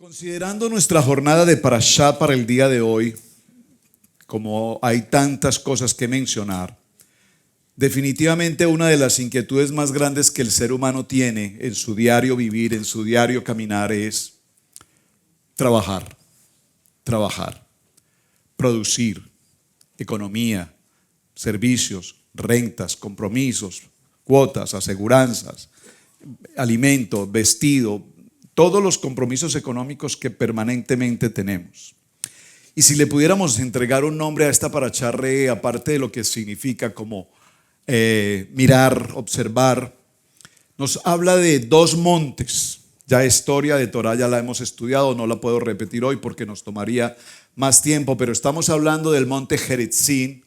Considerando nuestra jornada de Parashá para el día de hoy, como hay tantas cosas que mencionar, definitivamente una de las inquietudes más grandes que el ser humano tiene en su diario vivir, en su diario caminar es trabajar, producir, economía, servicios, rentas, compromisos, cuotas, aseguranzas, alimento, vestido, todos los compromisos económicos que permanentemente tenemos. Y si le pudiéramos entregar un nombre a esta parashá, aparte de lo que significa como mirar, observar, nos habla de dos montes. Ya historia de Torah ya la hemos estudiado, no la puedo repetir hoy porque nos tomaría más tiempo, pero estamos hablando del monte Geritzim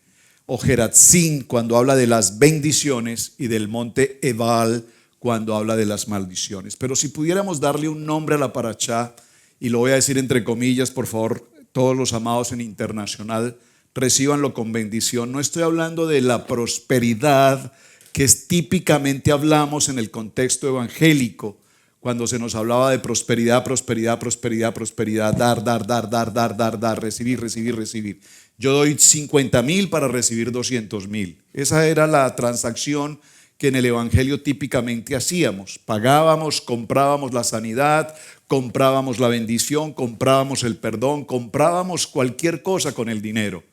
o Geratzim cuando habla de las bendiciones y del monte Ebal cuando habla de las maldiciones. Pero si pudiéramos darle un nombre a la parashá, y lo voy a decir entre comillas, por favor, todos los amados en internacional, recíbanlo con bendición. No estoy hablando de la prosperidad que típicamente hablamos en el contexto evangélico, cuando se nos hablaba de prosperidad, dar, recibir. Yo doy 50,000 para recibir 200,000. Esa era la transacción que en el evangelio típicamente hacíamos. Pagábamos, comprábamos la sanidad, comprábamos la bendición, comprábamos el perdón, comprábamos cualquier cosa con el dinero.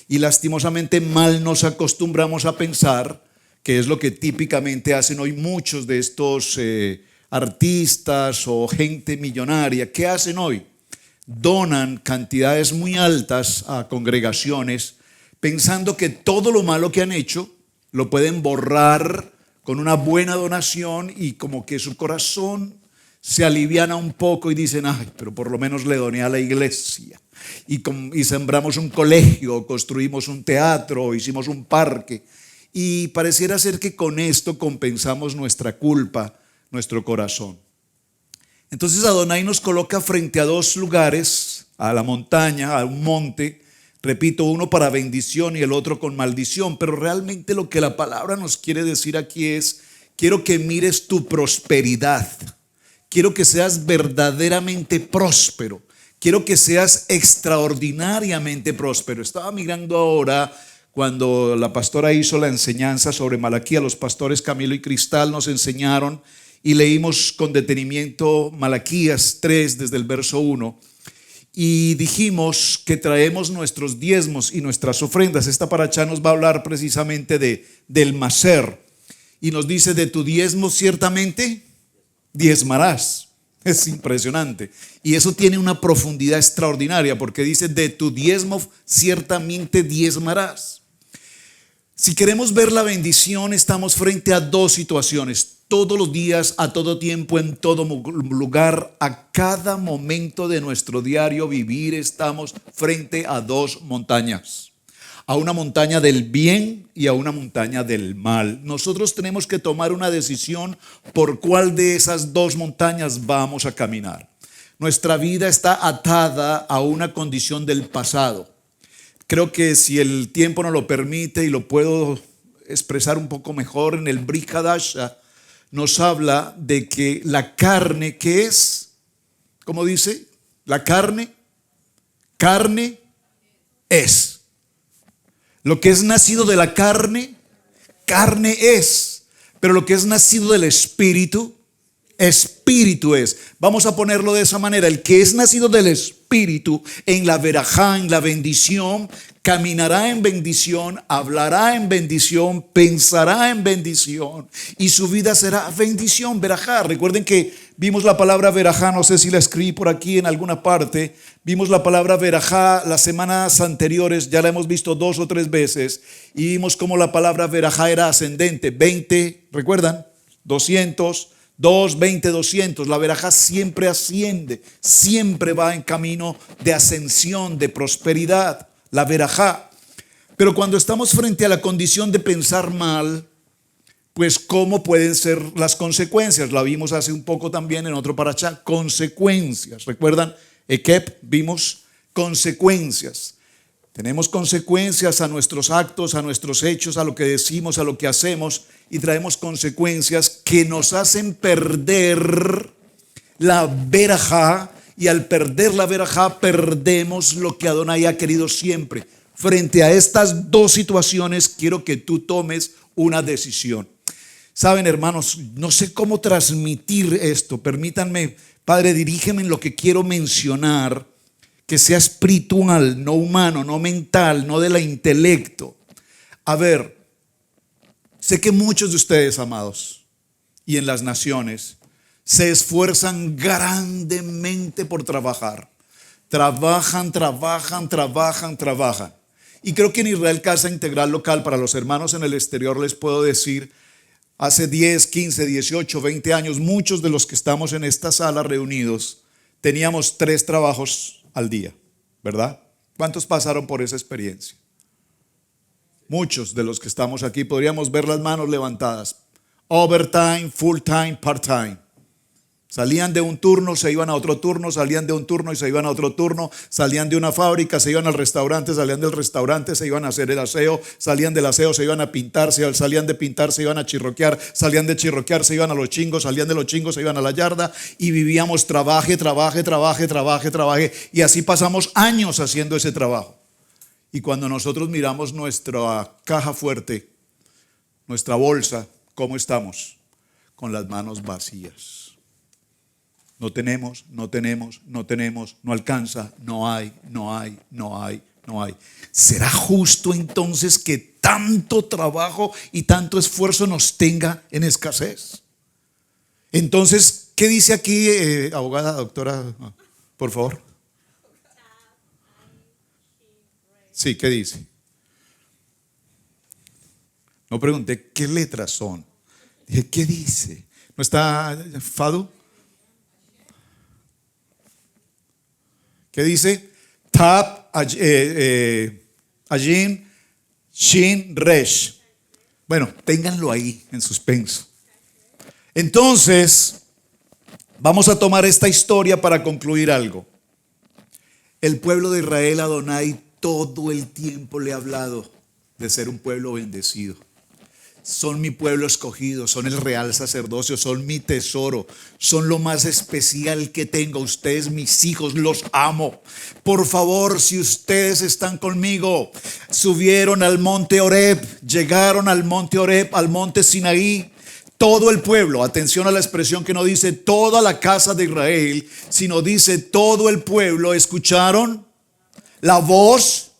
Y lastimosamente mal nos acostumbramos a pensar, que es lo que típicamente hacen hoy muchos de estos artistas o gente millonaria. ¿Qué hacen hoy? Donan cantidades muy altas a congregaciones pensando que todo lo malo que han hecho lo pueden borrar con una buena donación, y como que su corazón se aliviana un poco y dicen, ay, pero por lo menos le doné a la iglesia y sembramos un colegio, construimos un teatro, hicimos un parque, y pareciera ser que con esto compensamos nuestra culpa, nuestro corazón. Entonces Adonai nos coloca frente a dos lugares, a la montaña, a un monte, repito, uno para bendición y el otro con maldición, pero realmente lo que la palabra nos quiere decir aquí es, quiero que mires tu prosperidad, quiero que seas verdaderamente próspero, quiero que seas extraordinariamente próspero. Estaba mirando ahora cuando la pastora hizo la enseñanza sobre Malaquías, los pastores Camilo y Cristal nos enseñaron y leímos con detenimiento Malaquías 3 desde el verso 1. Y dijimos que traemos nuestros diezmos y nuestras ofrendas. Esta parashá nos va a hablar precisamente del maser. Y nos dice, de tu diezmo ciertamente diezmarás. Es impresionante. Y eso tiene una profundidad extraordinaria porque dice, de tu diezmo ciertamente diezmarás. Si queremos ver la bendición, estamos frente a dos situaciones. Todos los días, a todo tiempo, en todo lugar, a cada momento de nuestro diario vivir, estamos frente a dos montañas. A una montaña del bien y a una montaña del mal. Nosotros tenemos que tomar una decisión por cuál de esas dos montañas vamos a caminar. Nuestra vida está atada a una condición del pasado. Creo que si el tiempo nos lo permite y lo puedo expresar un poco mejor, en el Brit Hadasha nos habla de que la carne, ¿qué es? ¿Cómo dice? La carne es. Lo que es nacido de la carne es. Pero lo que es nacido del espíritu es. Vamos a ponerlo de esa manera. El que es nacido del espíritu, en la verajá, en la bendición, caminará en bendición, hablará en bendición, pensará en bendición, y su vida será bendición, verajá. Recuerden que vimos la palabra verajá, no sé si la escribí por aquí en alguna parte. Vimos la palabra verajá las semanas anteriores, ya la hemos visto 2 o 3 veces, y vimos cómo la palabra verajá era ascendente. 20, ¿recuerdan? 200, 20, 200. La verajá siempre asciende, siempre va en camino de ascensión, de prosperidad. La verajá. Pero cuando estamos frente a la condición de pensar mal, pues ¿cómo pueden ser las consecuencias? La vimos hace un poco también en otro parashá, consecuencias. ¿Recuerdan? Ekep, vimos consecuencias. Tenemos consecuencias a nuestros actos, a nuestros hechos, a lo que decimos, a lo que hacemos, y traemos consecuencias que nos hacen perder la verajá Y al perder la verajá, perdemos lo que Adonai ha querido siempre. Frente a estas dos situaciones, quiero que tú tomes una decisión. Saben, hermanos, no sé cómo transmitir esto. Permítanme, Padre, dirígeme en lo que quiero mencionar, que sea espiritual, no humano, no mental, no de la intelecto. A ver, sé que muchos de ustedes, amados, y en las naciones, se esfuerzan grandemente por trabajar. Trabajan. Y creo que en Israel Casa Integral Local, para los hermanos en el exterior, les puedo decir, hace 10, 15, 18, 20 años, muchos de los que estamos en esta sala reunidos, teníamos 3 trabajos al día, ¿verdad? ¿Cuántos pasaron por esa experiencia? Muchos de los que estamos aquí podríamos ver las manos levantadas. Overtime, full time, part time. Salían de un turno, se iban a otro turno, salían de un turno y se iban a otro turno, salían de una fábrica, se iban al restaurante, salían del restaurante, se iban a hacer el aseo, salían del aseo, se iban a pintar, salían de pintar, se iban a chirroquear, salían de chirroquear, se iban a los chingos, salían de los chingos, se iban a la yarda y vivíamos trabaje. Y así pasamos años haciendo ese trabajo. Y cuando nosotros miramos nuestra caja fuerte, nuestra bolsa, ¿cómo estamos? Con las manos vacías. No tenemos, no alcanza, no hay. ¿Será justo entonces que tanto trabajo y tanto esfuerzo nos tenga en escasez? Entonces, ¿qué dice aquí, abogada, doctora? Por favor. Sí, ¿qué dice? No pregunté qué letras son. Dije, ¿qué dice? ¿No está Fadu? ¿Qué dice? Tap, Ajin, Shin, Resh. Bueno, ténganlo ahí en suspenso. Entonces, vamos a tomar esta historia para concluir algo. El pueblo de Israel, Adonai, todo el tiempo le ha hablado de ser un pueblo bendecido. Son mi pueblo escogido, son el real sacerdocio, son mi tesoro, son lo más especial que tengo. Ustedes, mis hijos, los amo. Por favor, si ustedes están conmigo, subieron al monte Horeb, llegaron al monte Horeb, al monte Sinaí, todo el pueblo, atención a la expresión que no dice toda la casa de Israel, sino dice todo el pueblo, escucharon la voz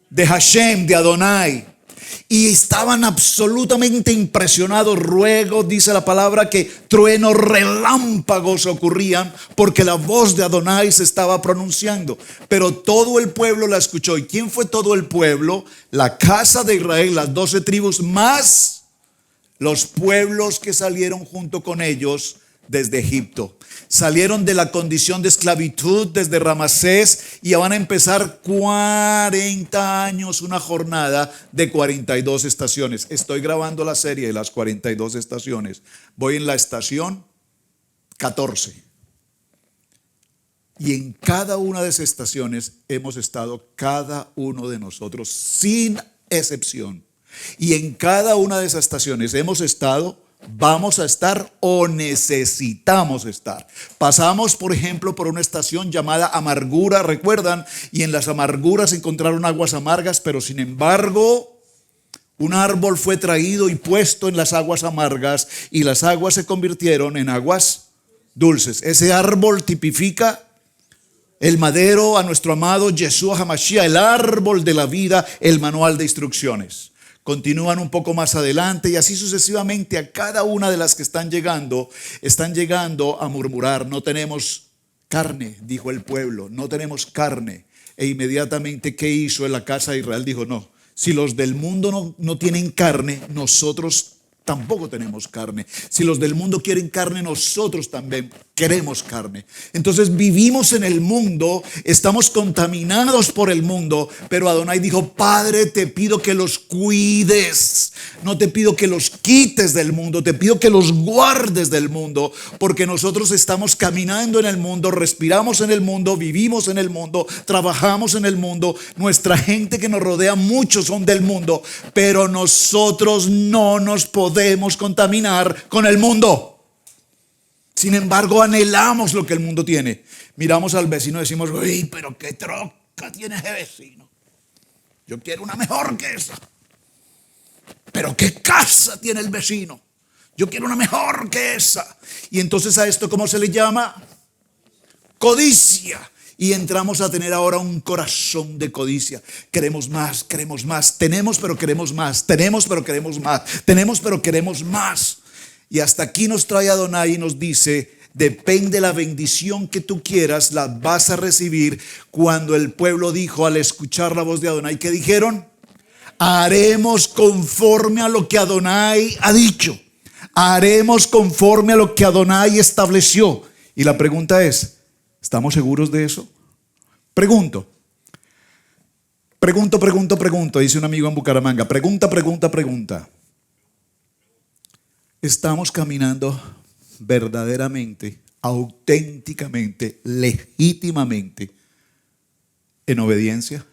de Hashem, de Adonai. Y estaban absolutamente impresionados. Luego dice la palabra que truenos, relámpagos ocurrían porque la voz de Adonai se estaba pronunciando. Pero todo el pueblo la escuchó. ¿Y quién fue todo el pueblo? La casa de Israel, las 12 tribus, más los pueblos que salieron junto con ellos desde Egipto. Salieron de la condición de esclavitud desde Ramasés y van a empezar 40 años, una jornada de 42 estaciones. Estoy grabando la serie de las 42 estaciones. Voy en la estación 14. Y en cada una de esas estaciones hemos estado cada uno de nosotros sin excepción. Y en cada una de esas estaciones hemos estado, vamos a estar o necesitamos estar. Pasamos, por ejemplo, por una estación llamada Amargura, ¿recuerdan? Y en las amarguras encontraron aguas amargas, pero sin embargo, un árbol fue traído y puesto en las aguas amargas y las aguas se convirtieron en aguas dulces. Ese árbol tipifica el madero a nuestro amado Yeshua HaMashiach, el árbol de la vida, el manual de instrucciones. Continúan un poco más adelante y así sucesivamente a cada una de las que están llegando a murmurar. No tenemos carne, dijo el pueblo, no tenemos carne. E inmediatamente, ¿qué hizo en la casa de Israel? Dijo, no, si los del mundo no tienen carne, nosotros tampoco tenemos carne. Si los del mundo quieren carne, nosotros también queremos carne. Entonces vivimos en el mundo, estamos contaminados por el mundo, pero Adonai dijo, Padre, te pido que los cuides, no te pido que los quites del mundo, te pido que los guardes del mundo, porque nosotros estamos caminando en el mundo, respiramos en el mundo, vivimos en el mundo, trabajamos en el mundo, nuestra gente que nos rodea, muchos son del mundo, pero nosotros no nos podemos contaminar con el mundo. Sin embargo, anhelamos lo que el mundo tiene. Miramos al vecino y decimos, uy, pero qué troca tiene ese vecino. Yo quiero una mejor que esa. Pero qué casa tiene el vecino. Yo quiero una mejor que esa. Y entonces a esto, ¿cómo se le llama? Codicia. Y entramos a tener ahora un corazón de codicia. Queremos más, queremos más. Tenemos, pero queremos más. Tenemos, pero queremos más. Tenemos, pero queremos más. Y hasta aquí nos trae Adonai y nos dice, depende la bendición que tú quieras, la vas a recibir. Cuando el pueblo dijo al escuchar la voz de Adonai, ¿qué dijeron? Haremos conforme a lo que Adonai ha dicho. Haremos conforme a lo que Adonai estableció. Y la pregunta es, ¿estamos seguros de eso? Pregunto, dice un amigo en Bucaramanga. Pregunta. ¿Estamos caminando verdaderamente, auténticamente, legítimamente en obediencia?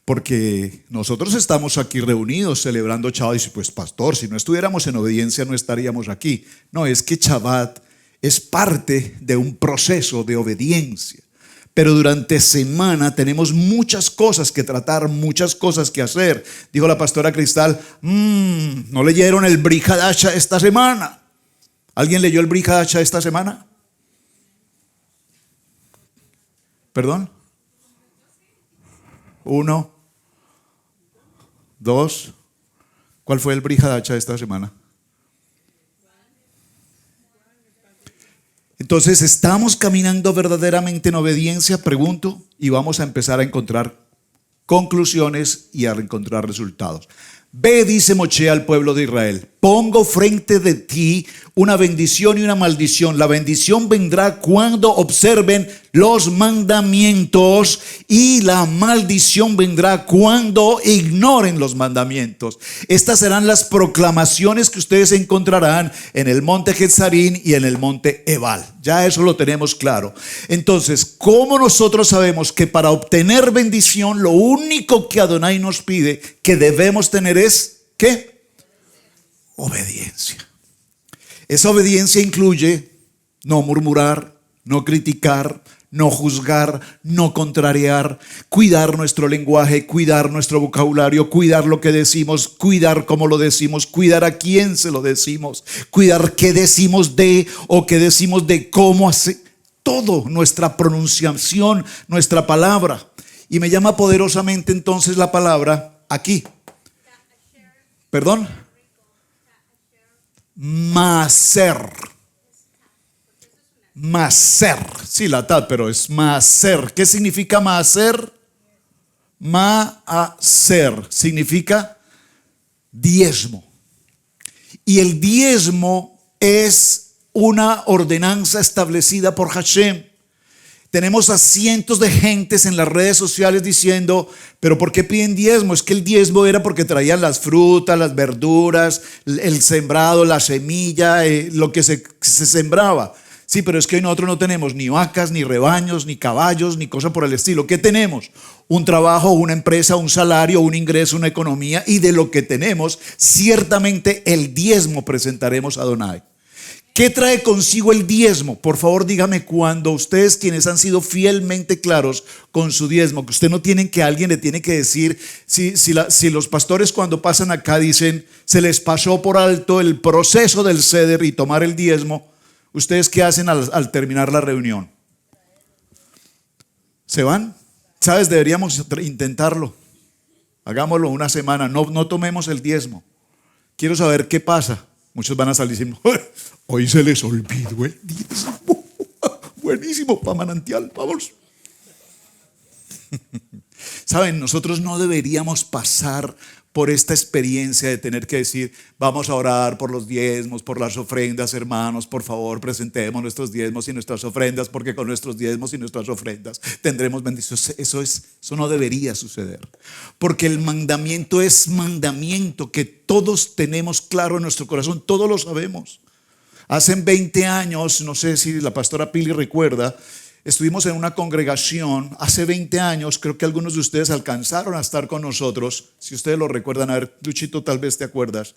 Porque nosotros estamos aquí reunidos celebrando Shabbat. Dice, pues pastor, si no estuviéramos en obediencia no estaríamos aquí. No, es que Shabbat es parte de un proceso de obediencia. Pero durante semana tenemos muchas cosas que tratar, muchas cosas que hacer. Dijo la pastora Cristal, ¿no leyeron el Brit Hadasha esta semana? ¿Alguien leyó el Brit Hadasha esta semana? ¿Perdón? 1, 2. ¿Cuál fue el Brit Hadasha esta semana? Entonces, ¿estamos caminando verdaderamente en obediencia? Pregunto, y vamos a empezar a encontrar conclusiones y a encontrar resultados. Ve, dice Moshe al pueblo de Israel, pongo frente de ti una bendición y una maldición. La bendición vendrá cuando observen los mandamientos y la maldición vendrá cuando ignoren los mandamientos. Estas serán las proclamaciones que ustedes encontrarán en el monte Getzarín y en el monte Ebal. Ya eso lo tenemos claro. Entonces, ¿cómo nosotros sabemos que para obtener bendición lo único que Adonai nos pide que debemos tener es ¿qué? Obediencia. Esa obediencia incluye no murmurar, no criticar, no juzgar, no contrariar, cuidar nuestro lenguaje, cuidar nuestro vocabulario, cuidar lo que decimos, cuidar cómo lo decimos, cuidar a quién se lo decimos, cuidar qué decimos de o qué decimos de cómo hace todo, nuestra pronunciación, nuestra palabra. Y me llama poderosamente entonces la palabra aquí. ¿Perdón? Maser. Maser. Sí, la tal, pero es maser. ¿Qué significa maser? Maaser significa diezmo. Y el diezmo es una ordenanza establecida por Hashem. Tenemos a cientos de gentes en las redes sociales diciendo, pero ¿por qué piden diezmo? Es que el diezmo era porque traían las frutas, las verduras, el sembrado, la semilla, lo que se sembraba. Sí, pero es que hoy nosotros no tenemos ni vacas, ni rebaños, ni caballos, ni cosa por el estilo. ¿Qué tenemos? Un trabajo, una empresa, un salario, un ingreso, una economía. Y de lo que tenemos, ciertamente el diezmo presentaremos a Adonai. ¿Qué trae consigo el diezmo? Por favor, dígame cuando ustedes quienes han sido fielmente claros con su diezmo, que usted no tienen que alguien le tiene que decir, si los pastores cuando pasan acá dicen, se les pasó por alto el proceso del ceder y tomar el diezmo, ¿ustedes qué hacen al terminar la reunión? ¿Se van? ¿Sabes? Deberíamos intentarlo. Hagámoslo una semana, no tomemos el diezmo. Quiero saber qué pasa. Muchos van a salir diciendo, hoy se les olvidó el diezmo. Buenísimo, para manantial, vamos. Saben, nosotros no deberíamos pasar por esta experiencia de tener que decir, vamos a orar por los diezmos, por las ofrendas, hermanos, por favor, presentemos nuestros diezmos y nuestras ofrendas, porque con nuestros diezmos y nuestras ofrendas tendremos bendición. Eso no debería suceder, porque el mandamiento es mandamiento que todos tenemos claro en nuestro corazón, todos lo sabemos. Hace 20 años, no sé si la pastora Pili recuerda, estuvimos en una congregación hace 20 años, creo que algunos de ustedes alcanzaron a estar con nosotros, si ustedes lo recuerdan, a ver, Luchito, tal vez te acuerdas.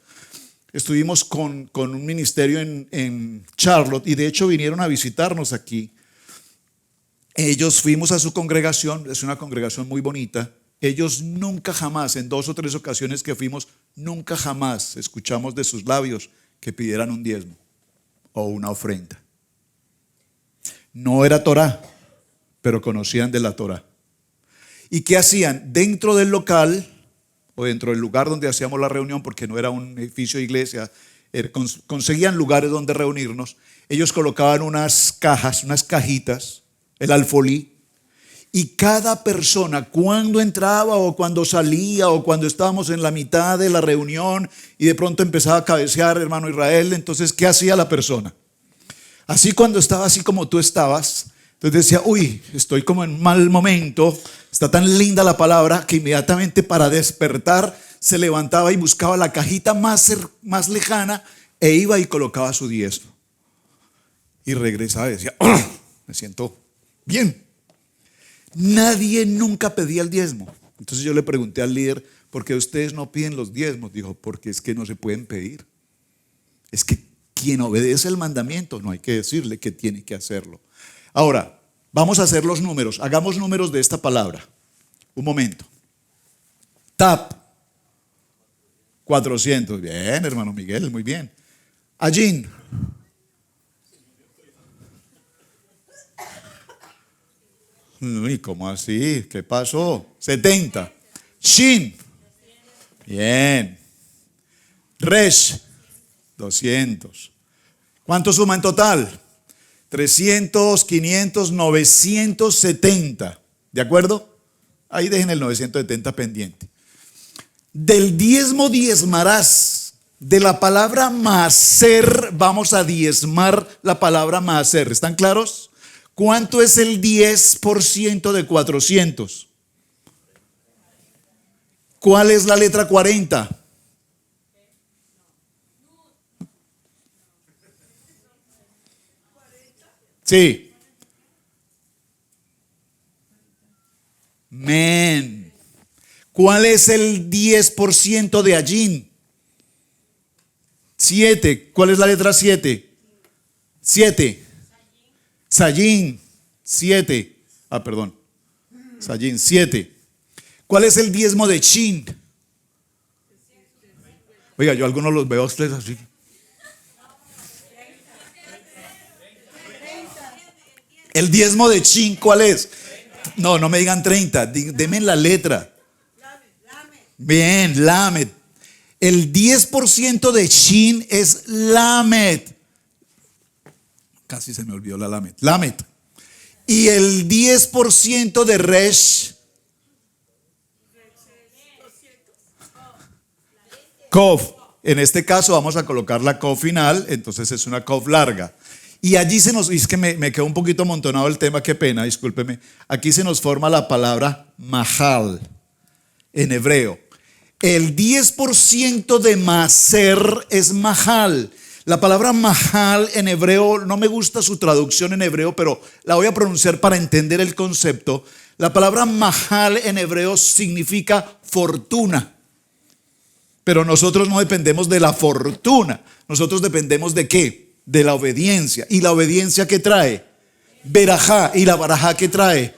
estuvimos con un ministerio en Charlotte y de hecho vinieron a visitarnos aquí. Ellos fuimos a su congregación, es una congregación muy bonita. Ellos nunca jamás, en 2 o 3 ocasiones que fuimos, nunca jamás escuchamos de sus labios que pidieran un diezmo o una ofrenda. No era Torá, pero conocían de la Torá. ¿Y qué hacían? Dentro del local o dentro del lugar donde hacíamos la reunión, porque no era un edificio de iglesia, conseguían lugares donde reunirnos. Ellos colocaban unas cajas, unas cajitas, el alfolí, y cada persona cuando entraba o cuando salía o cuando estábamos en la mitad de la reunión y de pronto empezaba a cabecear, hermano Israel, entonces ¿qué hacía la persona? Así cuando estaba así como tú estabas, entonces decía, uy, estoy como en mal momento, está tan linda la palabra que inmediatamente para despertar se levantaba y buscaba la cajita más lejana e iba y colocaba su diezmo. Y regresaba y decía, ¡oh! Me siento bien. Nadie nunca pedía el diezmo. Entonces yo le pregunté al líder, ¿por qué ustedes no piden los diezmos? Dijo, porque es que no se pueden pedir. Es que quien obedece el mandamiento no hay que decirle que tiene que hacerlo. Ahora, vamos a hacer los números. Hagamos números de esta palabra. Un momento. TAP. 400. Bien, hermano Miguel, muy bien. Allín. Uy, ¿cómo así? ¿Qué pasó? 70. Shin. Bien. Resh. 200. ¿Cuánto suma en total? 300, 500, 970. ¿De acuerdo? Ahí dejen el 970 pendiente. Del diezmo diezmarás. De la palabra maaser vamos a diezmar la palabra maaser. ¿Están claros? ¿Cuánto es el 10% de 400? ¿Cuál es la letra 40? Sí. Men. ¿Cuál es el 10% de Allín? 7. ¿Cuál es la letra 7? 7. Sayín. 7. Perdón. Sayín. 7. ¿Cuál es el diezmo de Chin? Oiga, yo algunos los veo a ustedes así. El diezmo de Chin, ¿cuál es? No, no me digan 30, denme la letra. Bien, Lamed. El 10% de Shin es Lamed. Casi se me olvidó la Lamed. Lamed. Y el 10% de Resh, Kov. En este caso vamos a colocar la Kov final, entonces es una Kov larga. Y allí es que me quedó un poquito amontonado el tema, qué pena, discúlpeme. Aquí se nos forma la palabra mahal en hebreo. El 10% de maser es mahal. La palabra mahal en hebreo, no me gusta su traducción en hebreo, pero la voy a pronunciar para entender el concepto. La palabra mahal en hebreo significa fortuna. Pero nosotros no dependemos de la fortuna. Nosotros dependemos ¿de qué? De la obediencia. ¿Y la obediencia qué trae? Berajá. ¿Y la barajá qué trae?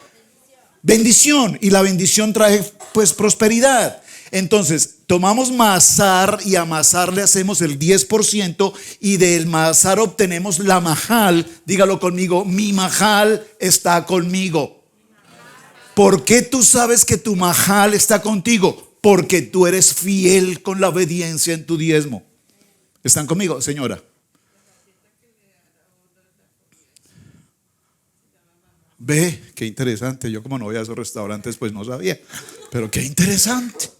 Bendición. Y la bendición trae pues prosperidad. Entonces tomamos masar y a masar le hacemos el 10% y del masar obtenemos la mahal. Dígalo conmigo, mi mahal está conmigo. ¿Por qué tú sabes que tu mahal está contigo? Porque tú eres fiel con la obediencia en tu diezmo. ¿Están conmigo, señora? Ve, qué interesante. Yo como no voy a esos restaurantes pues no sabía. Pero qué interesante.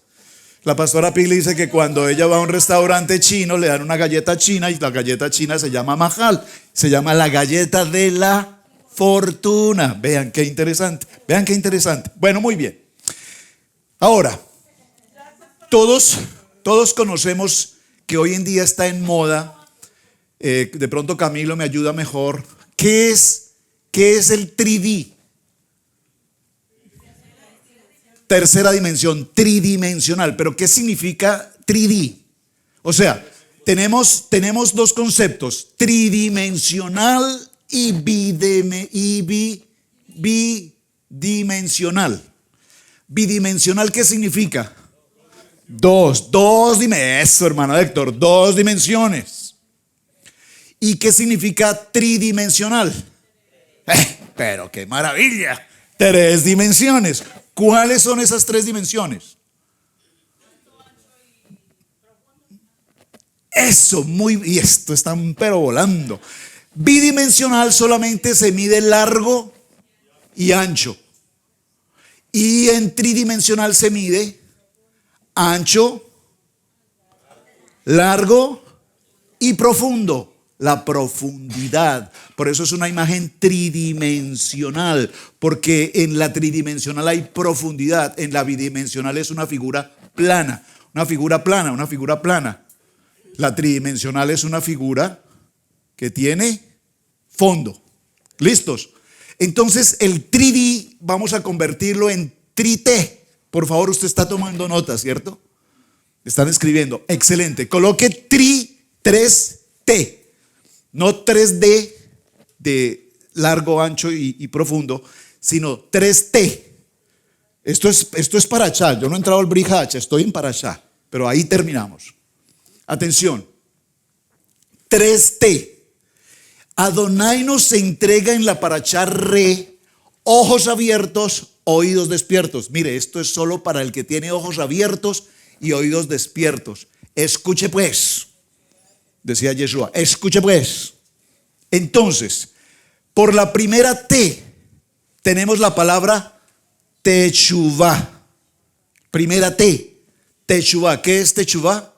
La pastora Pili dice que cuando ella va a un restaurante chino le dan una galleta china y la galleta china se llama mahal. Se llama la galleta de la fortuna. Vean qué interesante. Vean qué interesante. Bueno, muy bien. Ahora, todos conocemos que hoy en día está en moda. De pronto Camilo me ayuda mejor. ¿Qué es el 3D? Tercera dimensión, tridimensional. ¿Pero qué significa 3D? O sea, Tenemos dos conceptos, tridimensional y bidimensional. Bidimensional, ¿qué significa? Eso, hermano Héctor, dos dimensiones. ¿Y qué significa tridimensional? Pero qué maravilla, tres dimensiones. ¿Cuáles son esas tres dimensiones? Eso, y esto están pero volando. Bidimensional solamente se mide largo y ancho. Y en tridimensional se mide ancho, largo y profundo. La profundidad. Por eso es una imagen tridimensional, porque en la tridimensional hay profundidad. En la bidimensional es una figura plana. Una figura plana, una figura plana. La tridimensional es una figura que tiene fondo. ¿Listos? Entonces el 3D vamos a convertirlo en 3T. Por favor, usted está tomando nota, ¿cierto? Están escribiendo. Excelente. Coloque 3T. No 3D de largo, ancho y profundo, sino 3T. Esto es Parashá. Yo no he entrado al Brit Hadashah, estoy en Parashá, pero ahí terminamos. Atención, 3T. Adonai nos entrega en la Parashá Re, ojos abiertos, oídos despiertos. Mire, esto es solo para el que tiene ojos abiertos y oídos despiertos. Escuche pues, decía Yeshua, escuche pues. Entonces, por la primera T, tenemos la palabra Teshuvá. Primera T, Teshuvá. ¿Qué es Teshuvá?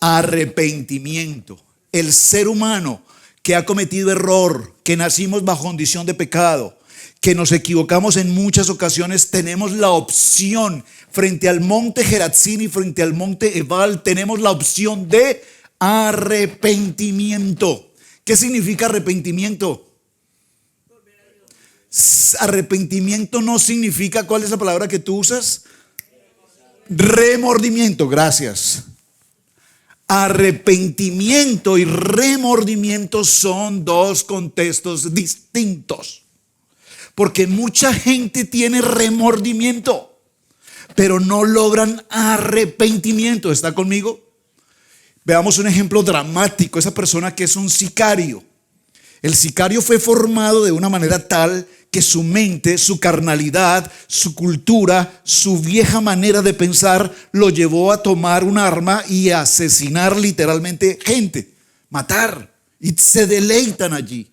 Arrepentimiento. El ser humano que ha cometido error, que nacimos bajo condición de pecado, que nos equivocamos en muchas ocasiones, tenemos la opción frente al monte Geratzim y frente al monte Ebal, tenemos la opción de arrepentimiento. ¿Qué significa arrepentimiento? Arrepentimiento no significa, ¿cuál es la palabra que tú usas? Remordimiento, gracias. Arrepentimiento y remordimiento son dos contextos distintos. Porque mucha gente tiene remordimiento, pero no logran arrepentimiento. ¿Está conmigo? Veamos un ejemplo dramático. Esa persona que es un sicario. El sicario fue formado de una manera tal que su mente, su carnalidad, su cultura, su vieja manera de pensar lo llevó a tomar un arma y a asesinar literalmente gente, matar, y se deleitan allí.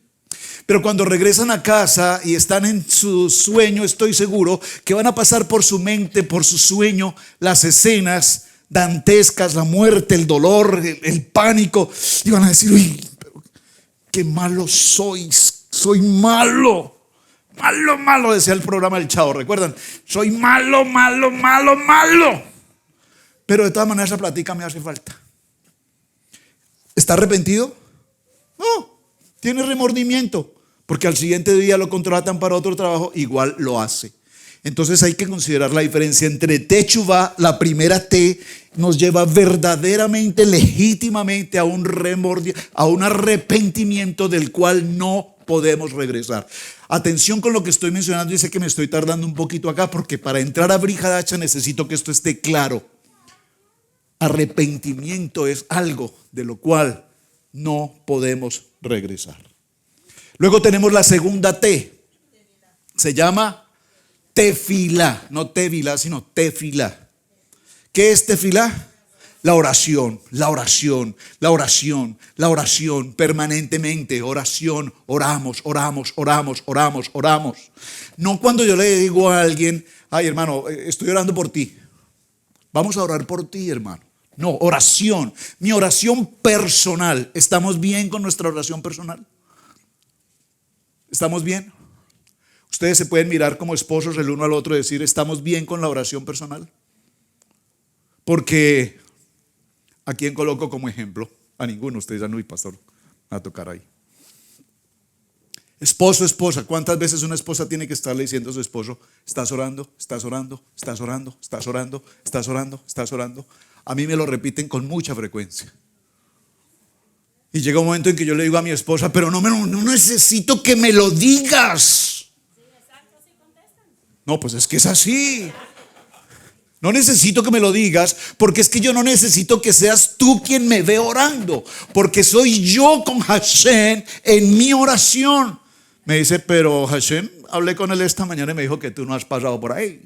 Pero cuando regresan a casa y están en su sueño, estoy seguro que van a pasar por su mente, por su sueño, las escenas dantescas, la muerte, el dolor, el pánico, y van a decir, uy, pero qué malo soy malo. Malo, decía el programa del Chavo, ¿recuerdan? Soy malo. Pero de todas maneras esa plática me hace falta. ¿Está arrepentido? No, tiene remordimiento, porque al siguiente día lo contratan para otro trabajo, igual lo hace. Entonces hay que considerar la diferencia entre Teshuvá, la primera T, nos lleva verdaderamente, legítimamente a un arrepentimiento del cual no podemos regresar. Atención con lo que estoy mencionando, y sé que me estoy tardando un poquito acá, porque para entrar a Brit Hadashah necesito que esto esté claro. Arrepentimiento es algo de lo cual no podemos regresar. Luego tenemos la segunda T. Se llama tefilá, no tevilá, sino tefilá. ¿Qué es tefilá? La oración permanentemente, oración, oramos. No cuando yo le digo a alguien, ay hermano, estoy orando por ti. Vamos a orar por ti, hermano. No, oración, mi oración personal. ¿Estamos bien con nuestra oración personal? ¿Estamos bien? Ustedes se pueden mirar como esposos el uno al otro y decir, ¿estamos bien con la oración personal? Porque ¿a quién coloco como ejemplo? A ninguno. Ustedes dirán, uy, pastor, me va a tocar ahí. Esposo, esposa. ¿Cuántas veces una esposa tiene que estarle diciendo a su esposo, estás orando? A mí me lo repiten con mucha frecuencia. Y llega un momento en que yo le digo a mi esposa, pero no necesito que me lo digas. No, pues es que es así. No necesito que me lo digas, porque es que yo no necesito que seas tú quien me ve orando, porque soy yo con Hashem en mi oración. Me dice, pero Hashem, hablé con él esta mañana y me dijo que tú no has pasado por ahí,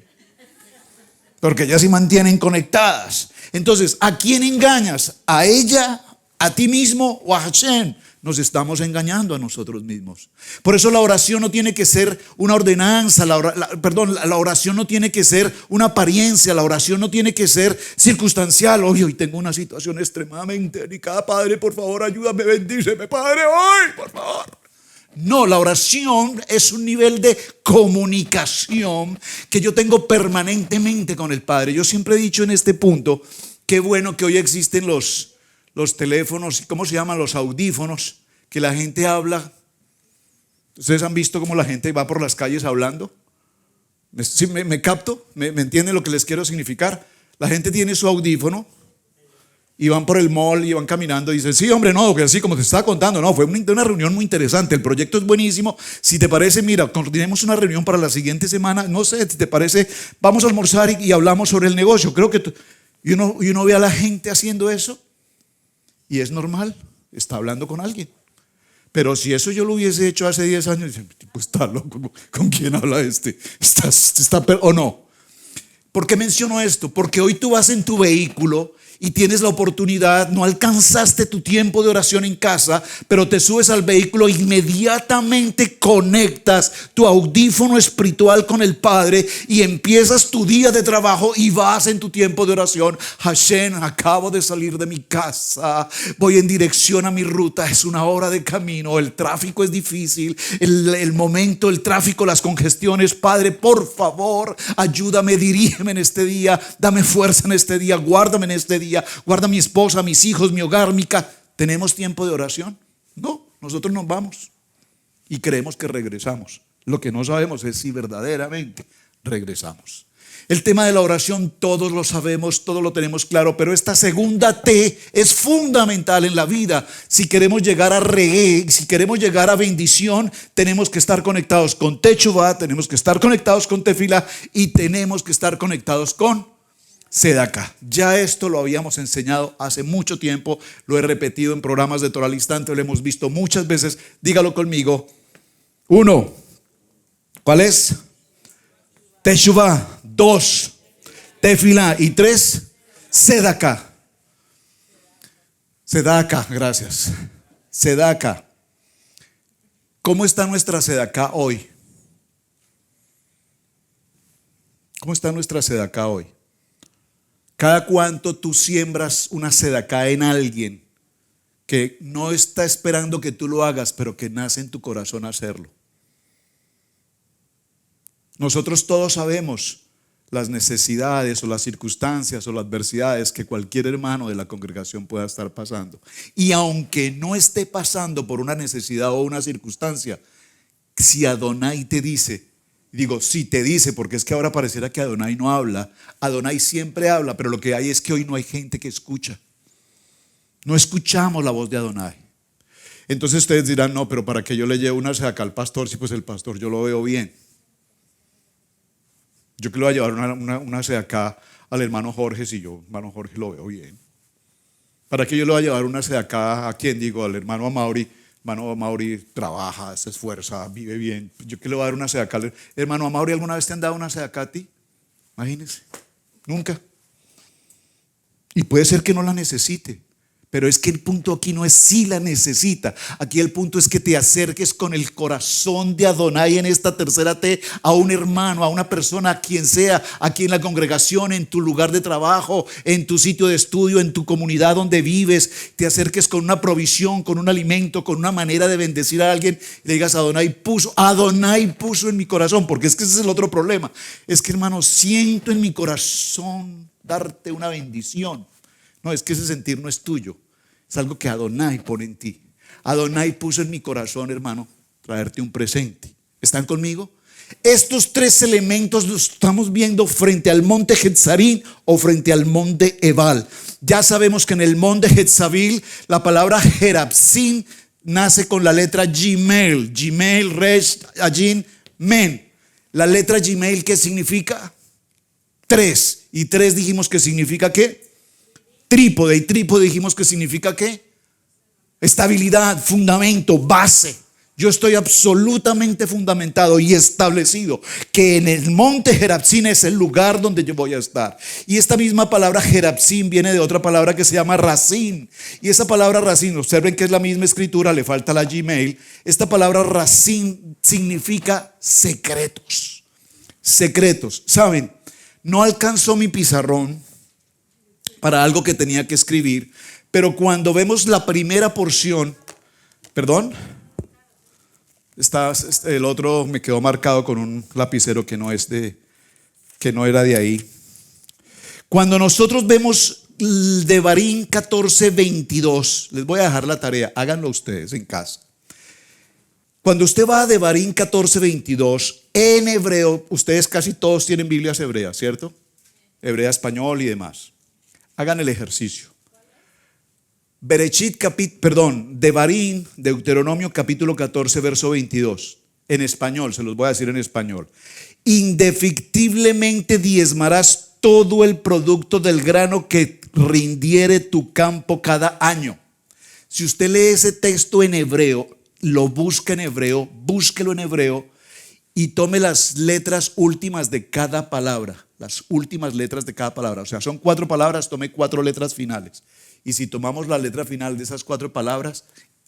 porque ellas se mantienen conectadas. Entonces, ¿a quién engañas? ¿A ella, a ti mismo o a Hashem? Nos estamos engañando a nosotros mismos. Por eso la oración no tiene que ser una ordenanza, la oración no tiene que ser una apariencia, la oración no tiene que ser circunstancial. Hoy tengo una situación extremadamente delicada, Padre, por favor, ayúdame, bendíceme, Padre, hoy, por favor. No, la oración es un nivel de comunicación que yo tengo permanentemente con el Padre. Yo siempre he dicho en este punto, qué bueno que hoy existen los teléfonos, ¿cómo se llaman? Los audífonos, que la gente habla. ¿Ustedes han visto cómo la gente va por las calles hablando? ¿Sí, me capto? ¿Me entienden lo que les quiero significar? La gente tiene su audífono y van por el mall y van caminando y dicen, sí, hombre, no, que así como te estaba contando, no, fue una reunión muy interesante, el proyecto es buenísimo. Si te parece, mira, coordinemos una reunión para la siguiente semana, no sé, si te parece, vamos a almorzar y hablamos sobre el negocio. Creo que y uno ve a la gente haciendo eso. Y es normal, está hablando con alguien. Pero si eso yo lo hubiese hecho hace 10 años, pues está loco, ¿con quién habla este? ¿O no? ¿Por qué menciono esto? Porque hoy tú vas en tu vehículo y tienes la oportunidad, no alcanzaste tu tiempo de oración en casa, pero te subes al vehículo, inmediatamente conectas tu audífono espiritual con el Padre y empiezas tu día de trabajo y vas en tu tiempo de oración. Hashem, acabo de salir de mi casa, voy en dirección a mi ruta, es una hora de camino, el tráfico es difícil, el momento, el tráfico, las congestiones. Padre, por favor, ayúdame, dirígeme en este día, dame fuerza en este día, guárdame en este día. Guarda a mi esposa, a mis hijos, mi hogar, mi casa. ¿Tenemos tiempo de oración? No, nosotros nos vamos y creemos que regresamos. Lo que no sabemos es si verdaderamente regresamos. El tema de la oración todos lo sabemos, todos lo tenemos claro, pero esta segunda T es fundamental en la vida. Si queremos llegar a si queremos llegar a bendición, tenemos que estar conectados con Teshuvá, tenemos que estar conectados con Tefilá y tenemos que estar conectados con Sedaká. Ya esto lo habíamos enseñado hace mucho tiempo, lo he repetido en programas de Torah al Instante, lo hemos visto muchas veces. Dígalo conmigo. 1, ¿cuál es? Teshuvá. 2, Tefilá. Y 3, Sedaká. Sedaká, gracias. Sedaká. ¿Cómo está nuestra Sedaká hoy? ¿Cómo está nuestra Sedaká hoy? ¿Cada cuánto tú siembras una Sedaká en alguien que no está esperando que tú lo hagas, pero que nace en tu corazón hacerlo? Nosotros todos sabemos las necesidades o las circunstancias o las adversidades que cualquier hermano de la congregación pueda estar pasando. Y aunque no esté pasando por una necesidad o una circunstancia, si Adonai te dice, si te dice, porque es que ahora pareciera que Adonai no habla. Adonai siempre habla, pero lo que hay es que hoy no hay gente que escucha. No escuchamos la voz de Adonai. Entonces ustedes dirán, no, pero ¿para qué yo le llevo una sedaká al pastor si pues el pastor yo lo veo bien? Yo que le voy a llevar una sedaká al hermano Jorge si yo, hermano Jorge, lo veo bien. ¿Para qué yo le voy a llevar una sedaká a quién? Al hermano Amaury. Hermano Amaury trabaja, se esfuerza, vive bien. Yo que le voy a dar una sedaká. Hermano Amaury, ¿alguna vez te han dado una sedaká a ti? Imagínense. Nunca. Y puede ser que no la necesite. Pero es que el punto aquí no es si la necesita. Aquí el punto es que te acerques con el corazón de Adonai en esta tercera T a un hermano, a una persona, a quien sea, aquí en la congregación, en tu lugar de trabajo, en tu sitio de estudio, en tu comunidad donde vives. Te acerques con una provisión, con un alimento, con una manera de bendecir a alguien y le digas, Adonai puso en mi corazón, porque es que ese es el otro problema. Es que, hermano, siento en mi corazón darte una bendición. No, es que ese sentir no es tuyo, es algo que Adonai pone en ti. Adonai puso en mi corazón, hermano, traerte un presente. ¿Están conmigo? Estos tres elementos los estamos viendo frente al monte Getzarín o frente al monte Ebal. Ya sabemos que en el monte Jetzabil la palabra Jerabsin nace con la letra Gimel. Gimel, Resh, Ayin, Men. La letra Gimel, ¿qué significa? 3. Y 3 dijimos que significa ¿qué? Trípode. Y trípode dijimos que significa ¿qué? Estabilidad, fundamento, base. Yo estoy absolutamente fundamentado y establecido que en el monte Jerabsin es el lugar donde yo voy a estar. Y esta misma palabra Jerabsin viene de otra palabra que se llama Racín. Y esa palabra Racín, observen que es la misma escritura, le falta la Gmail. Esta palabra Racín significa secretos. Secretos. ¿Saben? No alcanzó mi pizarrón para algo que tenía que escribir, pero cuando vemos la primera porción, perdón, el otro me quedó marcado con un lapicero que no era de ahí. Cuando nosotros vemos Devarim 14:22, les voy a dejar la tarea, háganlo ustedes en casa. Cuando usted va a Devarim 14:22, en hebreo, ustedes casi todos tienen Biblias hebreas, ¿cierto? Hebrea, español y demás. Hagan el ejercicio. Devarim, Deuteronomio capítulo 14, verso 22. En español, se los voy a decir en español. Indefectiblemente diezmarás todo el producto del grano que rindiere tu campo cada año. Si usted lee ese texto en hebreo, lo busca en hebreo, búsquelo en hebreo y tome las letras últimas de cada palabra. Las últimas letras de cada palabra. O sea, son 4 palabras, tome 4 letras finales. Y si tomamos la letra final de esas 4 palabras,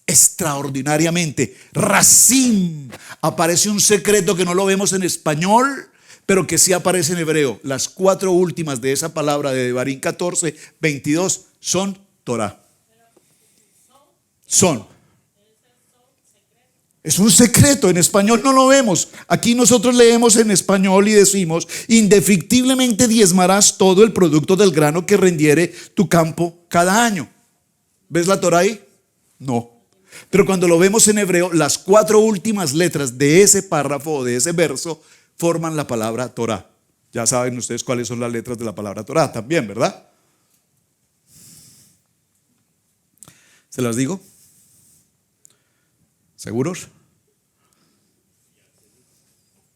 extraordinariamente, Racim, aparece un secreto que no lo vemos en español, pero que sí aparece en hebreo. Las 4 últimas de esa palabra de Devarim 14:22 son Torah. Es un secreto, en español no lo vemos. Aquí nosotros leemos en español y decimos: indefectiblemente diezmarás todo el producto del grano que rendiere tu campo cada año. ¿Ves la Torah ahí? No. Pero cuando lo vemos en hebreo, las 4 últimas letras de ese párrafo o de ese verso forman la palabra Torah. Ya saben ustedes cuáles son las letras de la palabra Torah también, ¿verdad? ¿Se las digo? ¿Seguros?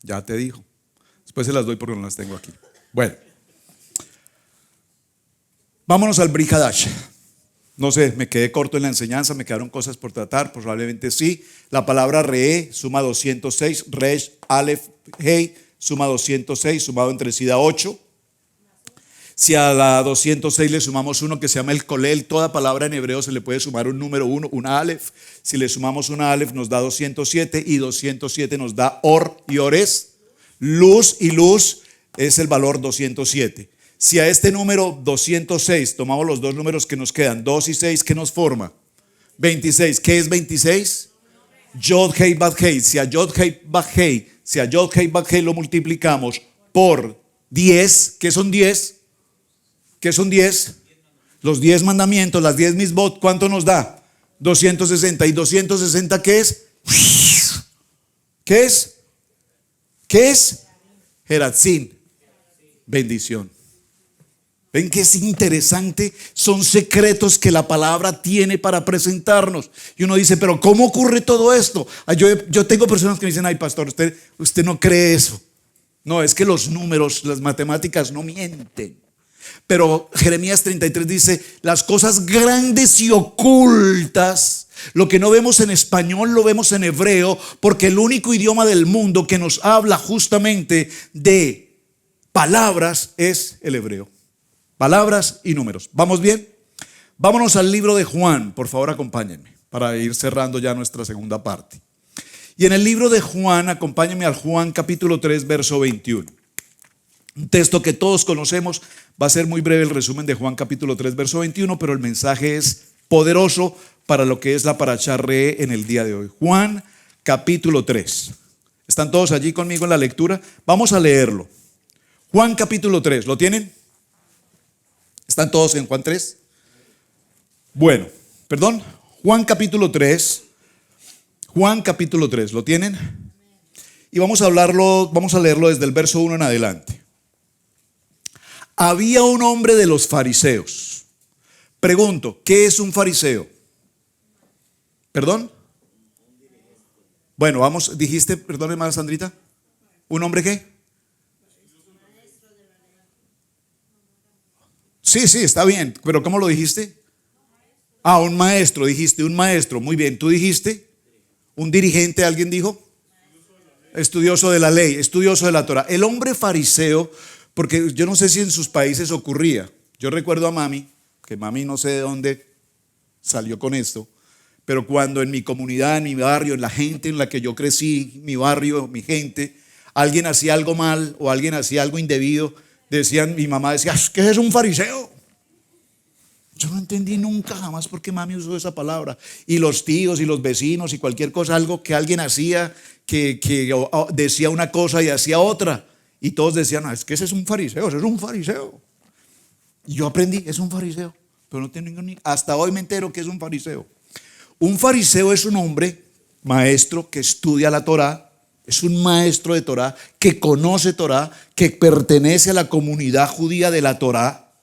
Ya te dijo. Después se las doy porque no las tengo aquí. Bueno, vámonos al Brit Hadash. No sé, me quedé corto en la enseñanza, me quedaron cosas por tratar, probablemente sí. La palabra Re suma 206, Resh, Aleph, Hei suma 206, sumado entre sí da 8. Si a la 206 le sumamos uno que se llama el Kolel, toda palabra en hebreo se le puede sumar un número 1, una Aleph. Si le sumamos una Aleph nos da 207 y 207 nos da Or y Ores. Luz y luz es el valor 207. Si a este número 206 tomamos los 2 números que nos quedan, 2 y 6, ¿qué nos forma? 26. ¿Qué es 26? Yod Hei Bad Hei. Si a Yod Hei Bad Hei lo multiplicamos por 10, ¿qué son 10? ¿Qué son 10? Los 10 mandamientos, las 10 misbot, ¿cuánto nos da? 260. ¿Y 260 qué es? ¿Qué es? ¿Qué es? Jeratzin. Bendición. ¿Ven que es interesante? Son secretos que la palabra tiene para presentarnos. Y uno dice, pero ¿cómo ocurre todo esto? Yo tengo personas que me dicen, ay pastor, usted no cree eso. No, es que los números, las matemáticas no mienten. Pero Jeremías 33 dice, las cosas grandes y ocultas, lo que no vemos en español lo vemos en hebreo, porque el único idioma del mundo que nos habla justamente de palabras es el hebreo. Palabras y números. ¿Vamos bien? Vámonos al libro de Juan, por favor acompáñenme, para ir cerrando ya nuestra segunda parte. Y en el libro de Juan, acompáñenme al Juan capítulo 3, verso 21. Un texto que todos conocemos. Va a ser muy breve el resumen de Juan capítulo 3, verso 21, pero el mensaje es poderoso para lo que es la parashá Re en el día de hoy. Juan capítulo 3. ¿Están todos allí conmigo en la lectura? Vamos a leerlo. Juan capítulo 3, ¿lo tienen? ¿Están todos en Juan 3? Bueno, perdón, Juan capítulo 3. Juan capítulo 3, ¿lo tienen? Y vamos a leerlo desde el verso 1 en adelante. Había un hombre de los fariseos, Pregunto, ¿qué es un fariseo? ¿Perdón? Bueno, vamos, dijiste, perdón, hermana Sandrita. ¿Un hombre qué? Sí, sí, está bien, pero ¿cómo lo dijiste? Ah, un maestro, dijiste, un maestro. Muy bien, ¿tú dijiste? ¿Un dirigente, alguien dijo? Estudioso de la ley, estudioso de la Torah. El hombre fariseo, porque yo no sé si en sus países ocurría. Yo recuerdo a mami, que mami no sé de dónde salió con esto, pero cuando en mi comunidad, en mi barrio, en la gente en la que yo crecí, mi barrio, mi gente, alguien hacía algo mal o alguien hacía algo indebido, decían, mi mamá decía, ¿qué es un fariseo? Yo no entendí nunca jamás por qué mami usó esa palabra. Y los tíos y los vecinos y cualquier cosa, algo que alguien hacía, que decía una cosa y hacía otra. Y todos decían, es que ese es un fariseo, ese es un fariseo. Y yo aprendí, es un fariseo. Pero no tengo ningún. Hasta hoy me entero que es un fariseo. Un fariseo es un hombre, maestro, que estudia la Torá. Es un maestro de Torá, que conoce Torá, que pertenece a la comunidad judía de la Torá,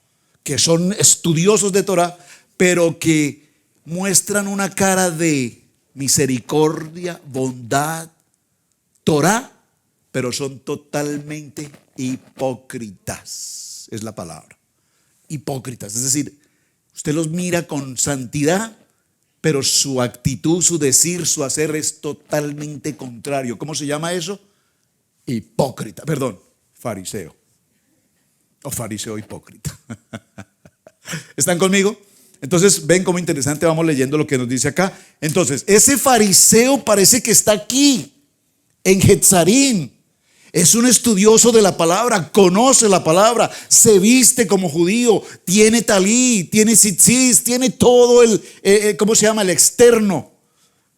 que son estudiosos de Torá, pero que muestran una cara de misericordia, bondad, Torá, pero son totalmente hipócritas, es la palabra. Hipócritas, es decir, usted los mira con santidad, pero su actitud, su decir, su hacer es totalmente contrario. ¿Cómo se llama eso? Hipócrita, perdón, fariseo. O fariseo hipócrita. ¿Están conmigo? Entonces ven cómo interesante, vamos leyendo lo que nos dice acá. Entonces, ese fariseo parece que está aquí, en Getzarín. Es un estudioso de la palabra, conoce la palabra, se viste como judío, tiene talí, tiene tzitzis, tiene todo ¿cómo se llama? El externo.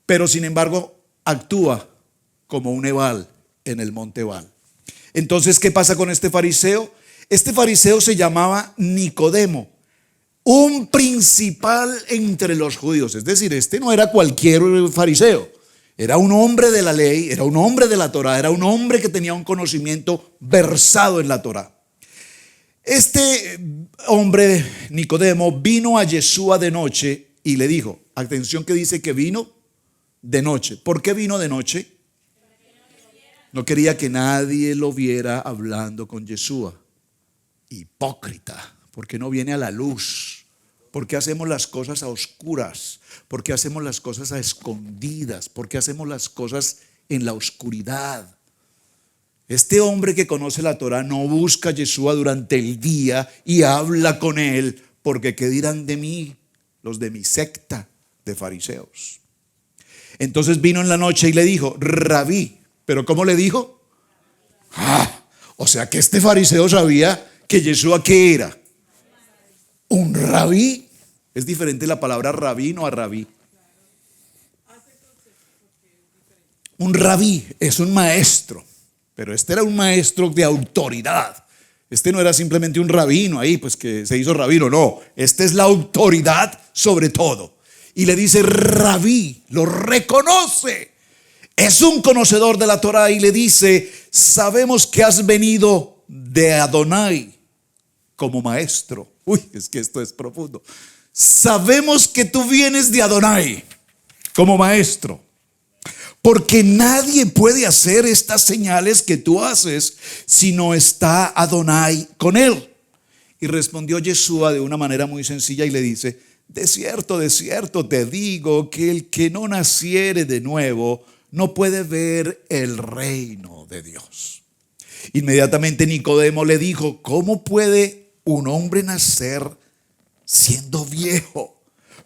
Pero sin embargo, actúa como un Ebal en el monte Ebal. Entonces, ¿qué pasa con este fariseo? Este fariseo se llamaba Nicodemo, un principal entre los judíos. Es decir, este no era cualquier fariseo. Era un hombre de la ley, era un hombre de la Torá, era un hombre que tenía un conocimiento versado en la Torá. Este hombre, Nicodemo, vino a Yeshua de noche y le dijo, atención que dice que vino de noche. ¿Por qué vino de noche? No quería que nadie lo viera hablando con Yeshua. Hipócrita, porque no viene a la luz. ¿Por qué hacemos las cosas a oscuras? ¿Por qué hacemos las cosas a escondidas? ¿Por qué hacemos las cosas en la oscuridad? Este hombre que conoce la Torá no busca a Yeshua durante el día y habla con él, porque ¿qué dirán de mí los de mi secta de fariseos? Entonces vino en la noche y le dijo, Rabí, ¿pero cómo le dijo? O sea que este fariseo sabía que Yeshua ¿qué era? Un rabí. Es diferente la palabra rabino a rabí. Un rabí es un maestro, pero este era un maestro de autoridad. Este no era simplemente un rabino ahí, pues que se hizo rabino, no. Este es la autoridad sobre todo. Y le dice rabí, lo reconoce. Es un conocedor de la Torá y le dice, sabemos que has venido de Adonai como maestro. Uy, es que esto es profundo. Sabemos que tú vienes de Adonai como maestro, porque nadie puede hacer estas señales que tú haces si no está Adonai con él. Y respondió Yeshua de una manera muy sencilla y le dice, de cierto te digo que el que no naciere de nuevo no puede ver el reino de Dios. Inmediatamente Nicodemo le dijo, ¿cómo puede un hombre nacer siendo viejo?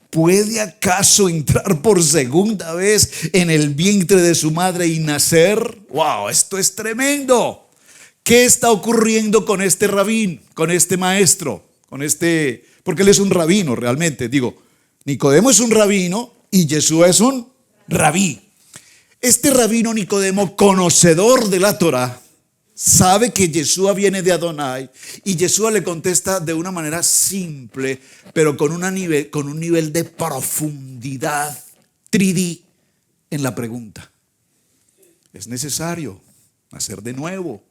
¿Puede acaso entrar por segunda vez en el vientre de su madre y nacer? ¡Wow! Esto es tremendo. ¿Qué está ocurriendo con este rabín, con este maestro, porque él es un rabino realmente? Digo, Nicodemo es un rabino y Yeshua es un rabí. Este rabino Nicodemo, conocedor de la Torá, sabe que Yeshua viene de Adonai y Yeshua le contesta de una manera simple, pero con un nivel de profundidad, 3D en la pregunta. Es necesario nacer de nuevo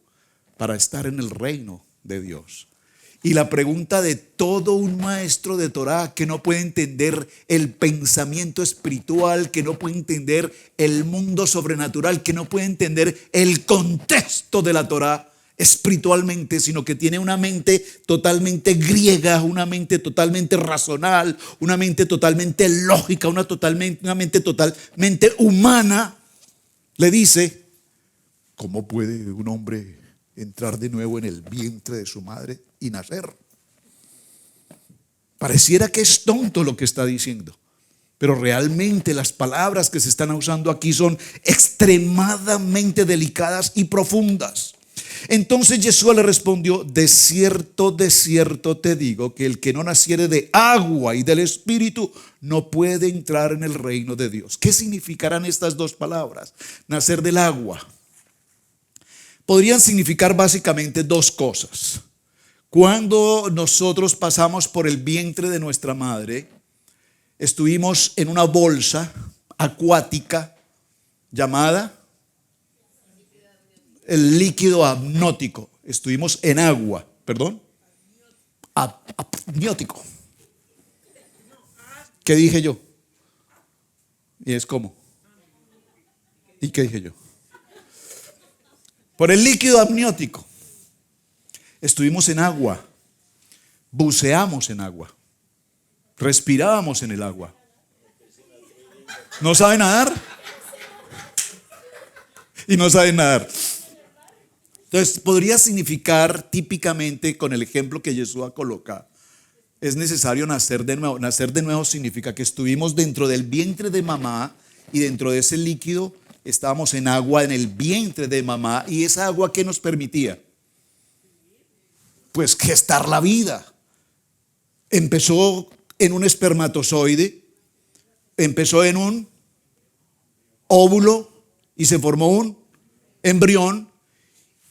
para estar en el reino de Dios. Y la pregunta de todo un maestro de Torá que no puede entender el pensamiento espiritual, que no puede entender el mundo sobrenatural, que no puede entender el contexto de la Torá espiritualmente, sino que tiene una mente totalmente griega, una mente totalmente racional, una mente totalmente lógica, una mente totalmente humana, le dice: ¿cómo puede un hombre entrar de nuevo en el vientre de su madre y nacer? Pareciera que es tonto lo que está diciendo, pero realmente las palabras que se están usando aquí son extremadamente delicadas y profundas. Entonces Yeshua le respondió: de cierto te digo, que el que no naciere de agua y del Espíritu no puede entrar en el reino de Dios. ¿Qué significarán estas dos palabras? Nacer del agua. Podrían significar básicamente dos cosas. Cuando nosotros pasamos por el vientre de nuestra madre, estuvimos en una bolsa acuática llamada el líquido amniótico. Estuvimos en agua, perdón, amniótico. ¿Qué dije yo? Y es como, ¿y qué dije yo? Por el líquido amniótico. Estuvimos en agua, buceamos en agua, respirábamos en el agua. ¿No sabe nadar? Y no sabe nadar. Entonces podría significar típicamente, con el ejemplo que Yeshua coloca, es necesario nacer de nuevo. Nacer de nuevo significa que estuvimos dentro del vientre de mamá, y dentro de ese líquido estábamos en agua en el vientre de mamá. Y esa agua, ¿qué nos permitía? Pues gestar la vida. Empezó en un espermatozoide, empezó en un óvulo y se formó un embrión,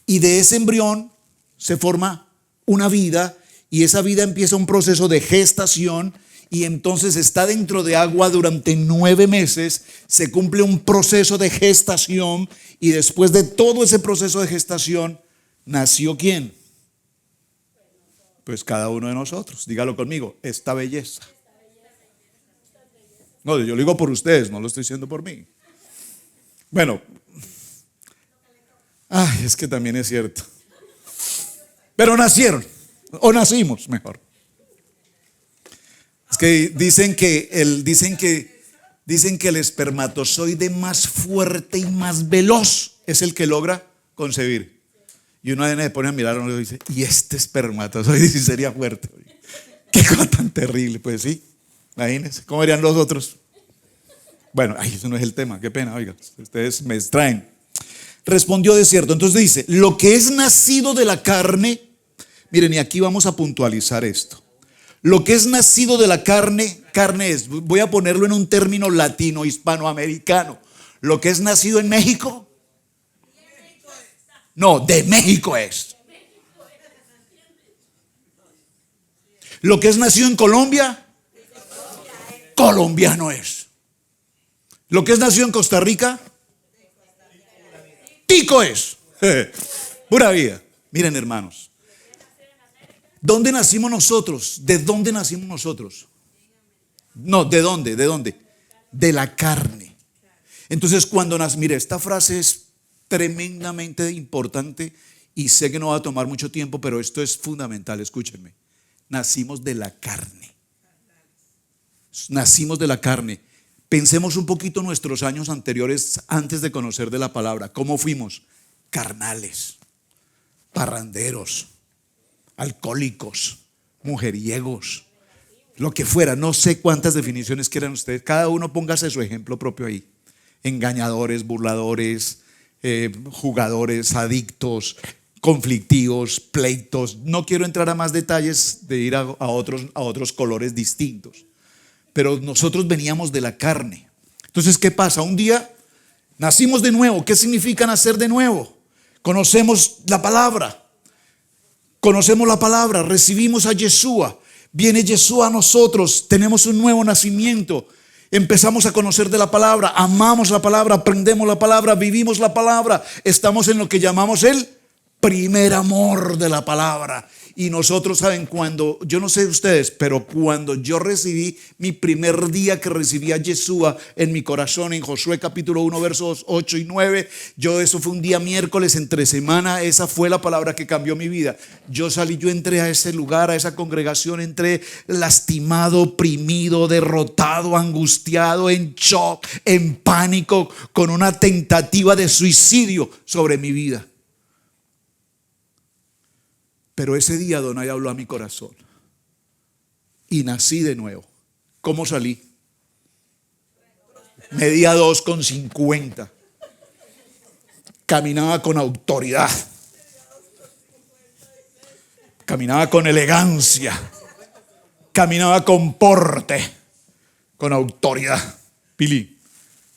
y de ese embrión se forma una vida, y esa vida empieza un proceso de gestación, y entonces está dentro de agua durante 9 meses, se cumple un proceso de gestación, y después de todo ese proceso de gestación, ¿nació quién? Pues cada uno de nosotros. Dígalo conmigo: esta belleza. No, yo lo digo por ustedes, no lo estoy diciendo por mí. Bueno, es que también es cierto. Pero nacieron, o nacimos mejor. Es que dicen que el espermatozoide más fuerte y más veloz es el que logra concebir. Y uno se pone a mirar y dice: y este espermatozoide sí sería fuerte. Qué cosa tan terrible. Pues sí, imagínense, ¿cómo verían los otros? Bueno, eso no es el tema, qué pena, oiga, ustedes me extraen. Respondió: de cierto. Entonces dice: lo que es nacido de la carne. Miren, y aquí vamos a puntualizar esto. Lo que es nacido de la carne es, voy a ponerlo en un término latino, hispanoamericano. Lo que es nacido en México. No, de México es. Lo que es nacido en Colombia, colombiano es. Lo que es nacido en Costa Rica, tico es. Pura vida. Miren, hermanos, ¿dónde nacimos nosotros? ¿De dónde nacimos nosotros? No, ¿de dónde? ¿De dónde? De la carne. Entonces cuando mire, esta frase es tremendamente importante, y sé que no va a tomar mucho tiempo, pero esto es fundamental. Escúchenme: nacimos de la carne. Nacimos de la carne. Pensemos un poquito nuestros años anteriores, antes de conocer de la palabra. ¿Cómo fuimos? Carnales, parranderos, alcohólicos, mujeriegos, lo que fuera. No sé cuántas definiciones quieran ustedes. Cada uno póngase su ejemplo propio ahí. Engañadores, burladores, jugadores, adictos, conflictivos, pleitos. No quiero entrar a más detalles de ir a otros colores distintos, pero nosotros veníamos de la carne. Entonces, ¿qué pasa? Un día nacimos de nuevo. ¿Qué significa nacer de nuevo? Conocemos la palabra, recibimos a Yeshua, viene Yeshua a nosotros, tenemos un nuevo nacimiento. Empezamos a conocer de la palabra, amamos la palabra, aprendemos la palabra, vivimos la palabra. Estamos en lo que llamamos el primer amor de la palabra. Y nosotros saben, cuando, yo no sé ustedes, pero cuando yo recibí mi primer día que recibí a Yeshua en mi corazón, en Josué capítulo 1 versos 8 y 9, eso fue un día miércoles entre semana, esa fue la palabra que cambió mi vida. Yo entré a ese lugar, a esa congregación, entré lastimado, oprimido, derrotado, angustiado, en shock, en pánico, con una tentativa de suicidio sobre mi vida. Pero ese día Adonai habló a mi corazón y nací de nuevo. ¿Cómo salí? Medía 2,50. Caminaba con autoridad. Caminaba con elegancia. Caminaba con porte, con autoridad. Pili,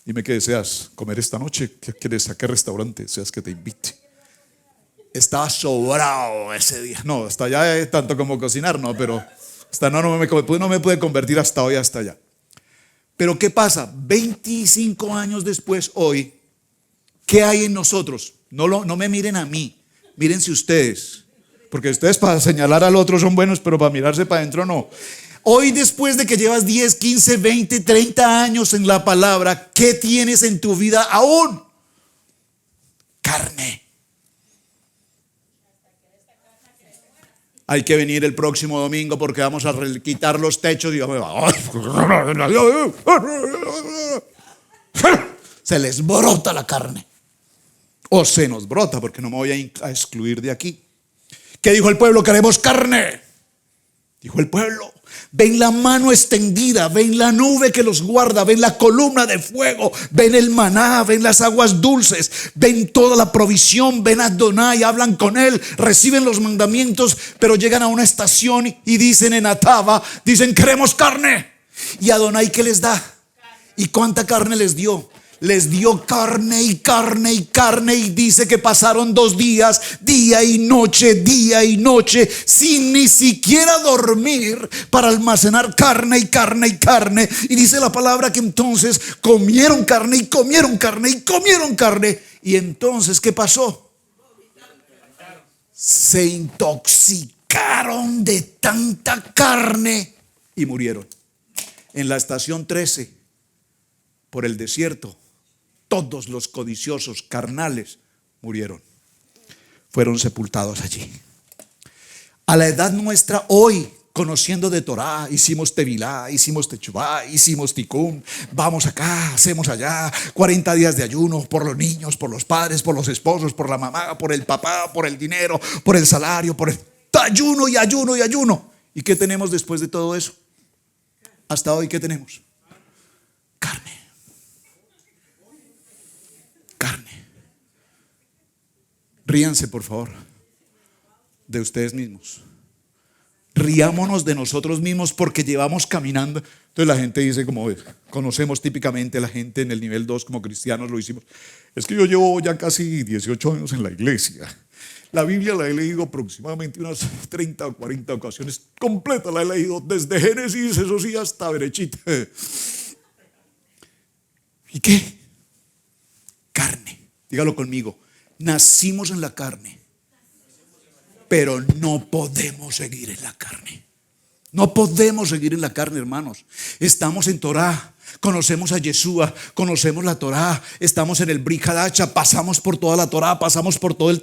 dime qué deseas comer esta noche. ¿Qué quieres? ¿A qué restaurante deseas que te invite? Estaba sobrado ese día. No, hasta allá es tanto como cocinar, no, pero hasta no me pude convertir hasta hoy, hasta allá. Pero ¿qué pasa? 25 años después, hoy, ¿qué hay en nosotros? No me miren a mí, mírense ustedes. Porque ustedes para señalar al otro son buenos, pero para mirarse para adentro no. Hoy, después de que llevas 10, 15, 20, 30 años en la palabra, ¿qué tienes en tu vida aún? Carne. Hay que venir el próximo domingo porque vamos a quitar los techos y se les brota la carne. O se nos brota, porque no me voy a excluir de aquí. ¿Qué dijo el pueblo? Queremos carne. Dijo el pueblo. Ven la mano extendida, ven la nube que los guarda, ven la columna de fuego, ven el maná, ven las aguas dulces, ven toda la provisión, ven a Adonai, hablan con él, reciben los mandamientos, pero llegan a una estación y dicen en Ataba, dicen queremos carne. ¿Y Adonai qué les da? ¿Y cuánta carne les dio? Les dio carne y carne y carne, y dice que pasaron 2 días, día y noche, sin ni siquiera dormir, para almacenar carne y carne y carne. Y dice la palabra que entonces comieron carne y comieron carne y comieron carne. Y entonces, ¿qué pasó? Se intoxicaron de tanta carne y murieron. En la estación 13, por el desierto, todos los codiciosos carnales murieron, fueron sepultados allí. A la edad nuestra hoy, conociendo de Torah, hicimos Tevilá, hicimos Techubá, hicimos Tikkun, vamos acá, hacemos allá, 40 días de ayuno por los niños, por los padres, por los esposos, por la mamá, por el papá, por el dinero, por el salario, por el ayuno y ayuno y ayuno. ¿Y qué tenemos después de todo eso? Hasta hoy, ¿qué tenemos? Carne. Ríanse, por favor, de ustedes mismos. Riámonos de nosotros mismos porque llevamos caminando. Entonces la gente dice, como conocemos típicamente la gente en el nivel 2 como cristianos lo hicimos. Es que yo llevo ya casi 18 años en la iglesia. La Biblia la he leído aproximadamente unas 30 o 40 ocasiones. Completa la he leído desde Génesis, eso sí, hasta Berechit. ¿Y qué? Carne. Dígalo conmigo. Nacimos en la carne, pero no podemos seguir en la carne. No podemos seguir en la carne, hermanos. Estamos en Torah, conocemos a Yeshua, conocemos la Torah, estamos en el Brit Hadasha, pasamos por toda la Torah, pasamos por todo el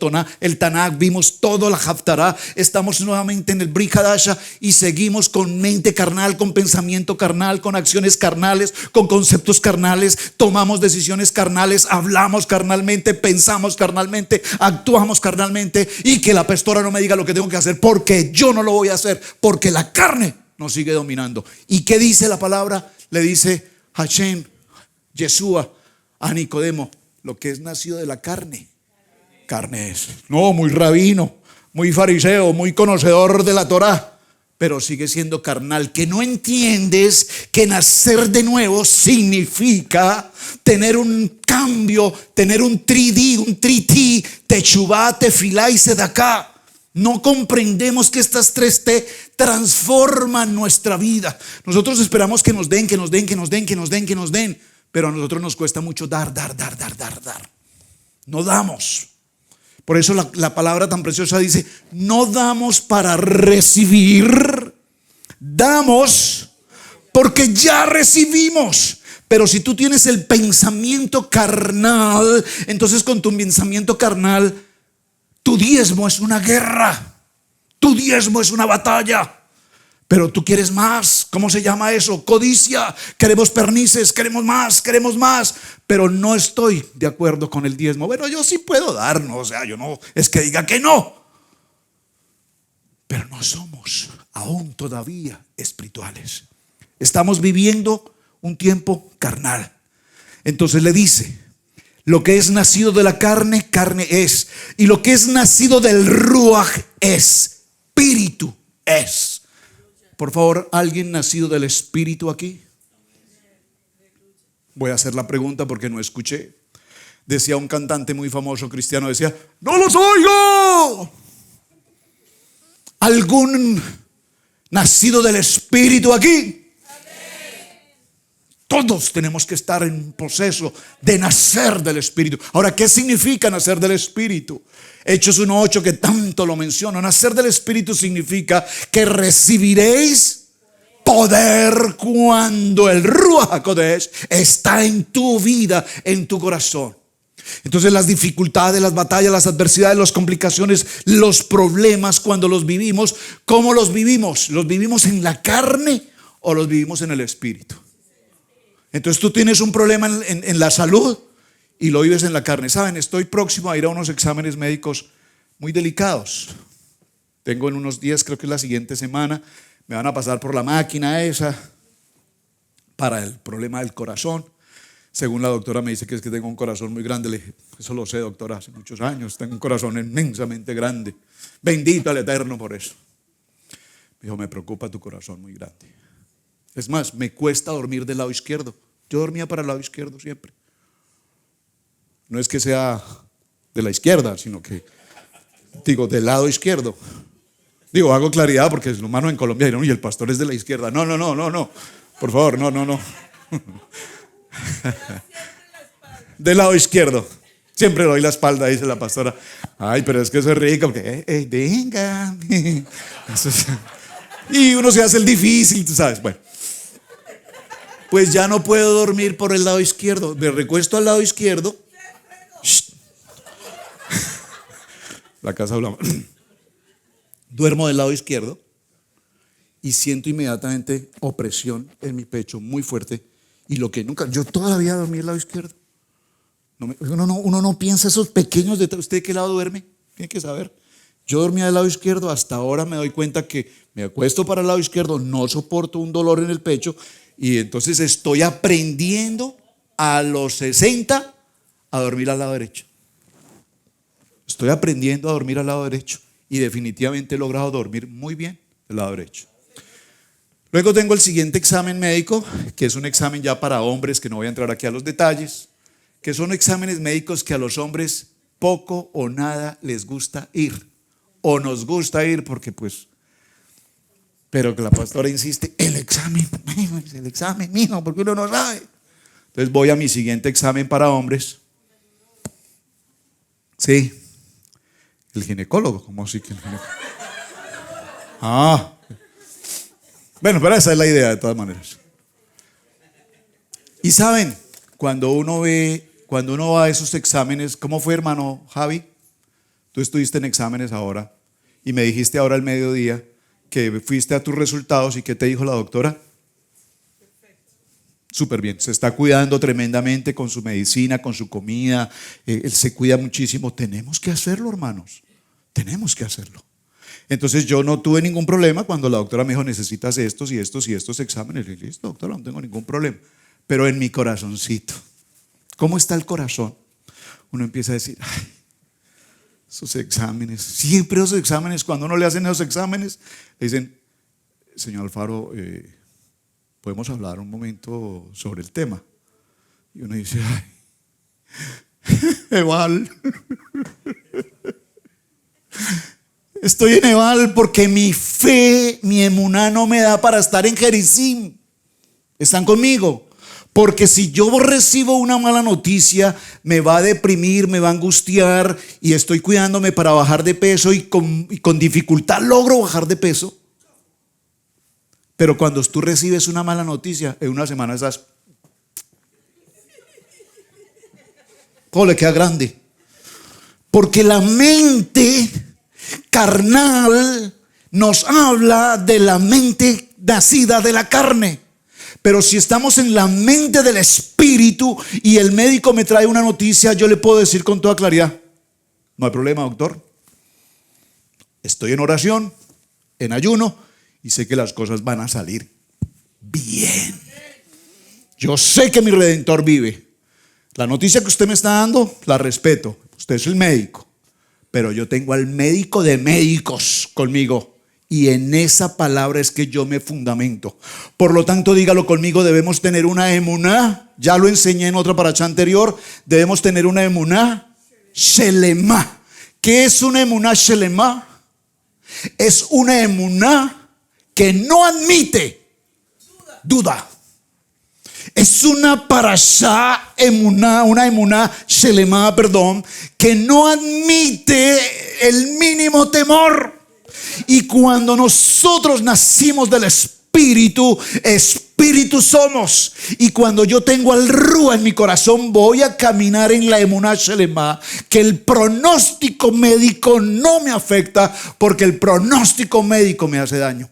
Tanakh, vimos todo la Haftarah, estamos nuevamente en el Brit Hadasha y seguimos con mente carnal, con pensamiento carnal, con acciones carnales, con conceptos carnales, tomamos decisiones carnales, hablamos carnalmente, pensamos carnalmente, actuamos carnalmente, y que la pastora no me diga lo que tengo que hacer porque yo no lo voy a hacer, porque la carne nos sigue dominando. ¿Y qué dice la palabra? Le dice Hashem, Yeshua, a Nicodemo: lo que es nacido de la carne, carne es. No, muy rabino, muy fariseo, muy conocedor de la Torah, pero sigue siendo carnal. Que no entiendes que nacer de nuevo significa tener un cambio, tener un 3D, un 3T, Techubá, Tefilá y Sedaká. No comprendemos que estas 3T transforman nuestra vida. Nosotros esperamos que nos den, pero a nosotros nos cuesta mucho dar. No damos. Por eso la palabra tan preciosa dice: no damos para recibir, damos porque ya recibimos. Pero si tú tienes el pensamiento carnal, entonces con tu pensamiento carnal, tu diezmo es una guerra, tu diezmo es una batalla. Pero tú quieres más. ¿Cómo se llama eso? Codicia. Queremos pernices, queremos más, queremos más. Pero no estoy de acuerdo con el diezmo. Bueno, yo sí puedo dar, no, o sea, yo no es que diga que no. Pero no somos aún todavía espirituales. Estamos viviendo un tiempo carnal. Entonces le dice: lo que es nacido de la carne, carne es. Y lo que es nacido del ruaj, espíritu es. Por favor, ¿alguien nacido del espíritu aquí? Voy a hacer la pregunta porque no escuché. Decía un cantante muy famoso cristiano, decía: ¡no los oigo! ¿Algún nacido del espíritu aquí? Todos tenemos que estar en proceso de nacer del Espíritu. Ahora, ¿qué significa nacer del Espíritu? Hechos 1:8, que tanto lo menciono. Nacer del Espíritu significa que recibiréis poder cuando el Ruach HaKodesh está en tu vida, en tu corazón. Entonces las dificultades, las batallas, las adversidades, las complicaciones, los problemas, cuando los vivimos, ¿cómo los vivimos? ¿Los vivimos en la carne o los vivimos en el Espíritu? Entonces tú tienes un problema en la salud y lo vives en la carne. Saben, estoy próximo a ir a unos exámenes médicos muy delicados. Tengo en unos días, creo que es la siguiente semana, me van a pasar por la máquina esa para el problema del corazón. Según la doctora me dice que es que tengo un corazón muy grande. Le dije: eso lo sé, doctora, hace muchos años. Tengo un corazón inmensamente grande. Bendito al Eterno por eso. Me dijo: me preocupa tu corazón muy grande. Es más, me cuesta dormir del lado izquierdo. Yo dormía para el lado izquierdo siempre. No es que sea de la izquierda, sino que digo del lado izquierdo. Digo, hago claridad porque los hermanos en Colombia dirán: y el pastor es de la izquierda. No. Por favor, no. Del lado izquierdo. Siempre doy la espalda, dice la pastora. Ay, pero es que eso es rico. Porque, venga. Y uno se hace el difícil, tú sabes. Bueno, pues ya no puedo dormir por el lado izquierdo. Me recuesto al lado izquierdo. La casa hablamos. Duermo del lado izquierdo y siento inmediatamente opresión en mi pecho muy fuerte. Y lo que nunca, yo todavía dormí del lado izquierdo. Uno no piensa esos pequeños detalles. ¿Usted de qué lado duerme? Tiene que saber. Yo dormía del lado izquierdo. Hasta ahora me doy cuenta que me acuesto para el lado izquierdo, no soporto un dolor en el pecho. Y entonces estoy aprendiendo a los 60 a dormir al lado derecho. Estoy aprendiendo a dormir al lado derecho. Y definitivamente he logrado dormir muy bien del lado derecho. Luego tengo el siguiente examen médico, que es un examen ya para hombres, que no voy a entrar aquí a los detalles, que son exámenes médicos que a los hombres poco o nada les gusta ir, o nos gusta ir porque pues, pero que la pastora insiste: el examen, mijo, porque uno no sabe. Entonces voy a mi siguiente examen para hombres. Sí, el ginecólogo. ¿Cómo así que el ginecólogo? Bueno, pero esa es la idea de todas maneras. Y saben, cuando uno va a esos exámenes, ¿cómo fue, hermano Javi? Tú estuviste en exámenes ahora y me dijiste ahora al mediodía que fuiste a tus resultados. ¿Y qué te dijo la doctora? Súper bien, se está cuidando tremendamente con su medicina, con su comida. Él se cuida muchísimo. Tenemos que hacerlo, hermanos. Tenemos que hacerlo. Entonces yo no tuve ningún problema cuando la doctora me dijo: necesitas estos y estos y estos exámenes. Le dije: listo, doctora, no tengo ningún problema. Pero en mi corazoncito, ¿cómo está el corazón? Uno empieza a decir: ay, esos exámenes, siempre esos exámenes, cuando uno le hacen esos exámenes, le dicen: señor Alfaro, ¿podemos hablar un momento sobre el tema? Y uno dice: ay, Eval. Estoy en Eval porque mi fe, mi emuná no me da para estar en Jericim. ¿Están conmigo? Porque si yo recibo una mala noticia, me va a deprimir, me va a angustiar y estoy cuidándome para bajar de peso y con dificultad logro bajar de peso. Pero cuando tú recibes una mala noticia, en una semana estás... ¿Cómo le queda grande? Porque la mente carnal nos habla de la mente nacida de la carne. Pero si estamos en la mente del espíritu y el médico me trae una noticia, yo le puedo decir con toda claridad: no hay problema, doctor. Estoy en oración, en ayuno, y sé que las cosas van a salir bien. Yo sé que mi Redentor vive. La noticia que usted me está dando, la respeto. Usted es el médico. Pero yo tengo al médico de médicos conmigo. Y en esa palabra es que yo me fundamento. Por lo tanto, dígalo conmigo, debemos tener una emuná. Ya lo enseñé en otra paracha anterior. Debemos tener una emuná shelemá. ¿Qué es una emuná shelemá? Es una emuná que no admite duda. Es una parashá emuná, una emuná shelemá, que no admite el mínimo temor. Y cuando nosotros nacimos del Espíritu, Espíritu somos. Y cuando yo tengo al Rúa en mi corazón, voy a caminar en la emuná shelemá, que el pronóstico médico no me afecta, porque el pronóstico médico me hace daño.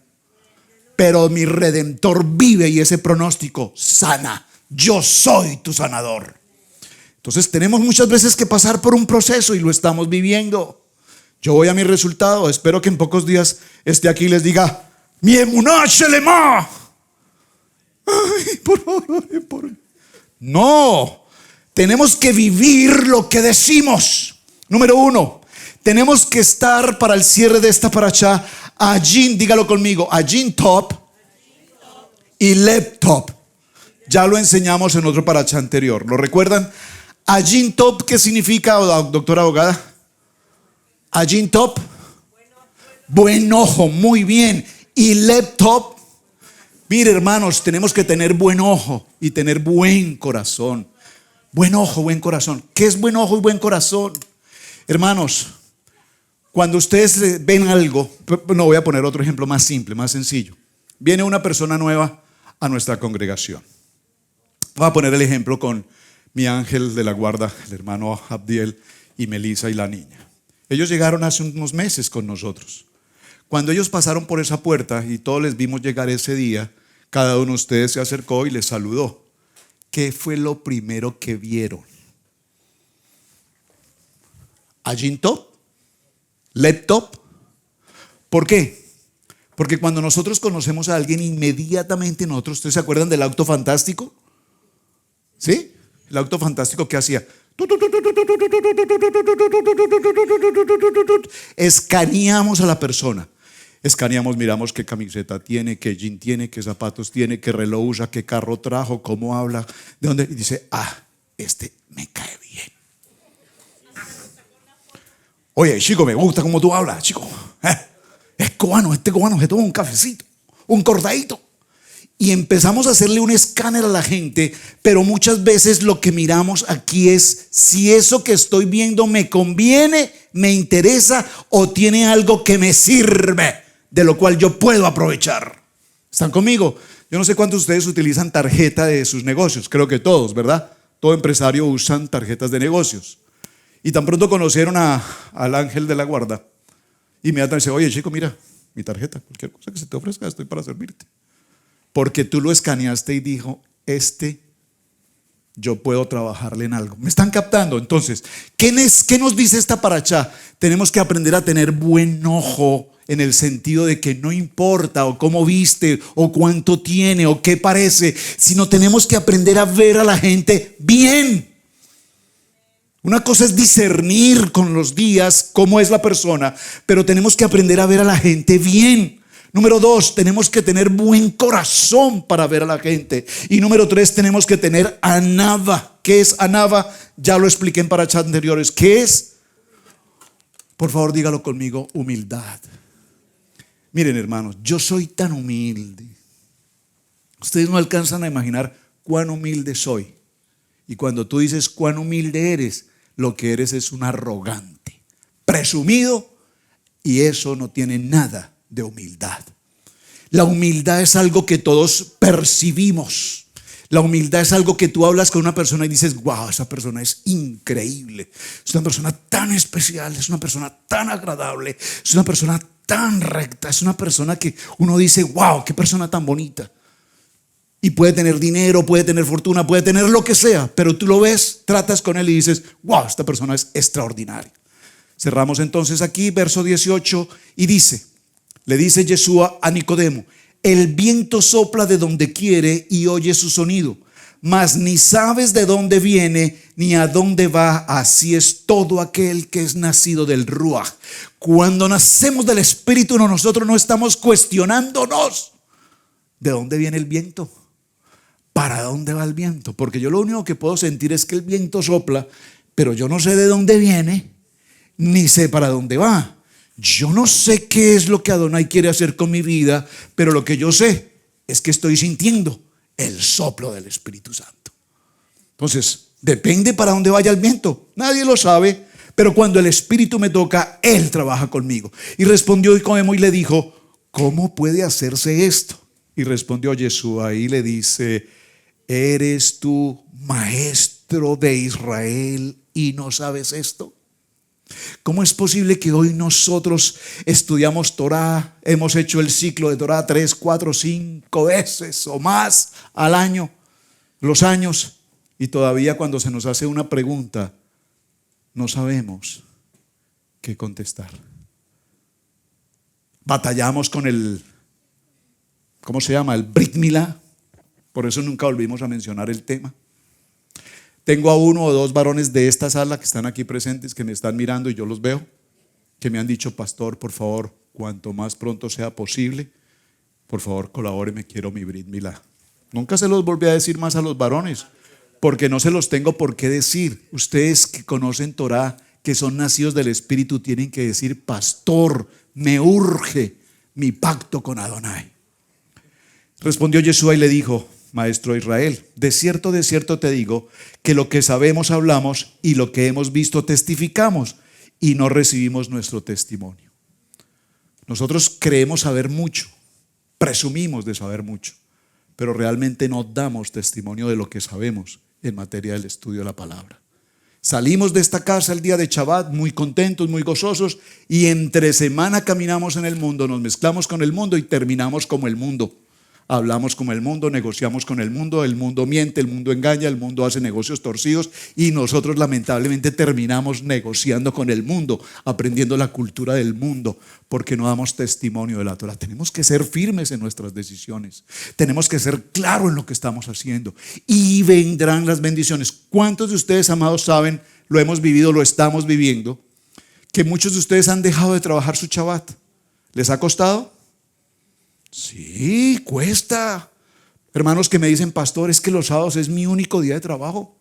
Pero mi Redentor vive y ese pronóstico sana. Yo soy tu sanador. Entonces tenemos muchas veces que pasar por un proceso y lo estamos viviendo. Yo voy a mi resultado. Espero que en pocos días esté aquí y les diga: mi emuná shelemá. Ay, por favor, por... No, tenemos que vivir lo que decimos. Número 1, tenemos que estar para el cierre de esta paracha Ajin, dígalo conmigo, Ajin top y Leb top. Ya lo enseñamos en otro paracha anterior. ¿Lo recuerdan? Ajin top, ¿qué significa, doctora abogada? Ajin top, buen ojo, muy bien. Y Leb top, mire hermanos, tenemos que tener buen ojo y tener buen corazón. Buen ojo, buen corazón. ¿Qué es buen ojo y buen corazón? Hermanos, cuando ustedes ven algo, no, voy a poner otro ejemplo más simple, más sencillo. Viene una persona nueva a nuestra congregación. Voy a poner el ejemplo con mi ángel de la guarda, el hermano Abdiel y Melissa y la niña. Ellos llegaron hace unos meses con nosotros. Cuando ellos pasaron por esa puerta y todos les vimos llegar ese día, cada uno de ustedes se acercó y les saludó. ¿Qué fue lo primero que vieron? Ajin top, Leb top. ¿Por qué? Porque cuando nosotros conocemos a alguien, inmediatamente nosotros, ¿ustedes se acuerdan del auto fantástico? ¿Sí? El auto fantástico, ¿qué hacía? Escaneamos a la persona. Escaneamos, miramos qué camiseta tiene, qué jean tiene, qué zapatos tiene, qué reloj usa, qué carro trajo, cómo habla, de dónde. Y dice: este me cae bien. Oye, chico, me gusta cómo tú hablas, chico. Es cubano, este cubano se toma un cafecito, un cortadito. Y empezamos a hacerle un escáner a la gente, pero muchas veces lo que miramos aquí es si eso que estoy viendo me conviene, me interesa o tiene algo que me sirve, de lo cual yo puedo aprovechar. ¿Están conmigo? Yo no sé cuántos de ustedes utilizan tarjeta de sus negocios, creo que todos, ¿verdad? Todo empresario usan tarjetas de negocios. Y tan pronto conocieron al ángel de la guarda, inmediatamente dice: oye chico, mira, mi tarjeta, cualquier cosa que se te ofrezca, estoy para servirte. Porque tú lo escaneaste y dijo: yo puedo trabajarle en algo. ¿Me están captando? Entonces, ¿qué nos dice esta paracha? Tenemos que aprender a tener buen ojo, en el sentido de que no importa o cómo viste o cuánto tiene o qué parece, sino tenemos que aprender a ver a la gente bien. Una cosa es discernir con los días cómo es la persona, pero tenemos que aprender a ver a la gente bien. Número 2, tenemos que tener buen corazón para ver a la gente. Y número 3, tenemos que tener anava. ¿Qué es anava? Ya lo expliqué en parachas anteriores. ¿Qué es? Por favor, dígalo conmigo: humildad. Miren hermanos, yo soy tan humilde. Ustedes no alcanzan a imaginar cuán humilde soy. Y cuando tú dices cuán humilde eres, lo que eres es un arrogante, presumido, y eso no tiene nada de humildad. La humildad es algo que todos percibimos. La humildad es algo que tú hablas con una persona y dices, wow, esa persona es increíble, es una persona tan especial, es una persona tan agradable, es una persona tan recta, es una persona que uno dice, wow, qué persona tan bonita. Y puede tener dinero, puede tener fortuna, puede tener lo que sea, pero tú lo ves, tratas con él y dices, wow, esta persona es extraordinaria. Cerramos entonces aquí, verso 18, y le dice Yeshua a Nicodemo: el viento sopla de donde quiere y oye su sonido, mas ni sabes de dónde viene ni a dónde va. Así es todo aquel que es nacido del Ruaj. Cuando nacemos del Espíritu, nosotros no estamos cuestionándonos de dónde viene el viento, para dónde va el viento, porque yo lo único que puedo sentir es que el viento sopla, pero yo no sé de dónde viene ni sé para dónde va. Yo no sé qué es lo que Adonai quiere hacer con mi vida, pero lo que yo sé es que estoy sintiendo el soplo del Espíritu Santo. Entonces, depende para dónde vaya el viento. Nadie lo sabe, pero cuando el Espíritu me toca, Él trabaja conmigo. Y respondió Nicodemo y le dijo: ¿cómo puede hacerse esto? Y respondió Yeshua y le dice: ¿eres tú maestro de Israel y no sabes esto? ¿Cómo es posible que hoy nosotros estudiamos Torah, hemos hecho el ciclo de Torah 3, 4, 5 veces o más al año, los años, y todavía cuando se nos hace una pregunta no sabemos qué contestar? Batallamos con ¿cómo se llama? El Brit Milá. Por eso nunca volvimos a mencionar el tema. Tengo a 1 o 2 varones de esta sala que están aquí presentes, que me están mirando y yo los veo, que me han dicho: pastor, por favor, cuanto más pronto sea posible, por favor, colabóreme, quiero mi Brit Milá. Nunca se los volví a decir más a los varones, porque no se los tengo por qué decir. Ustedes que conocen Torah, que son nacidos del Espíritu, tienen que decir: pastor, me urge mi pacto con Adonai. Respondió Yeshua y le dijo: maestro de Israel, de cierto te digo que lo que sabemos hablamos y lo que hemos visto testificamos, y no recibimos nuestro testimonio. Nosotros creemos saber mucho, presumimos de saber mucho, pero realmente no damos testimonio de lo que sabemos en materia del estudio de la palabra. Salimos de esta casa el día de Shabbat muy contentos, muy gozosos, y entre semana caminamos en el mundo, nos mezclamos con el mundo y terminamos como el mundo. Hablamos como el mundo, negociamos con el mundo miente, el mundo engaña, el mundo hace negocios torcidos, y nosotros lamentablemente terminamos negociando con el mundo, aprendiendo la cultura del mundo, porque no damos testimonio de la Torah. Tenemos que ser firmes en nuestras decisiones, tenemos que ser claros en lo que estamos haciendo, y vendrán las bendiciones. ¿Cuántos de ustedes, amados, saben, lo hemos vivido, lo estamos viviendo, que muchos de ustedes han dejado de trabajar su Shabbat? ¿Les ha costado? Sí, cuesta. Hermanos que me dicen: pastor, es que los sábados es mi único día de trabajo.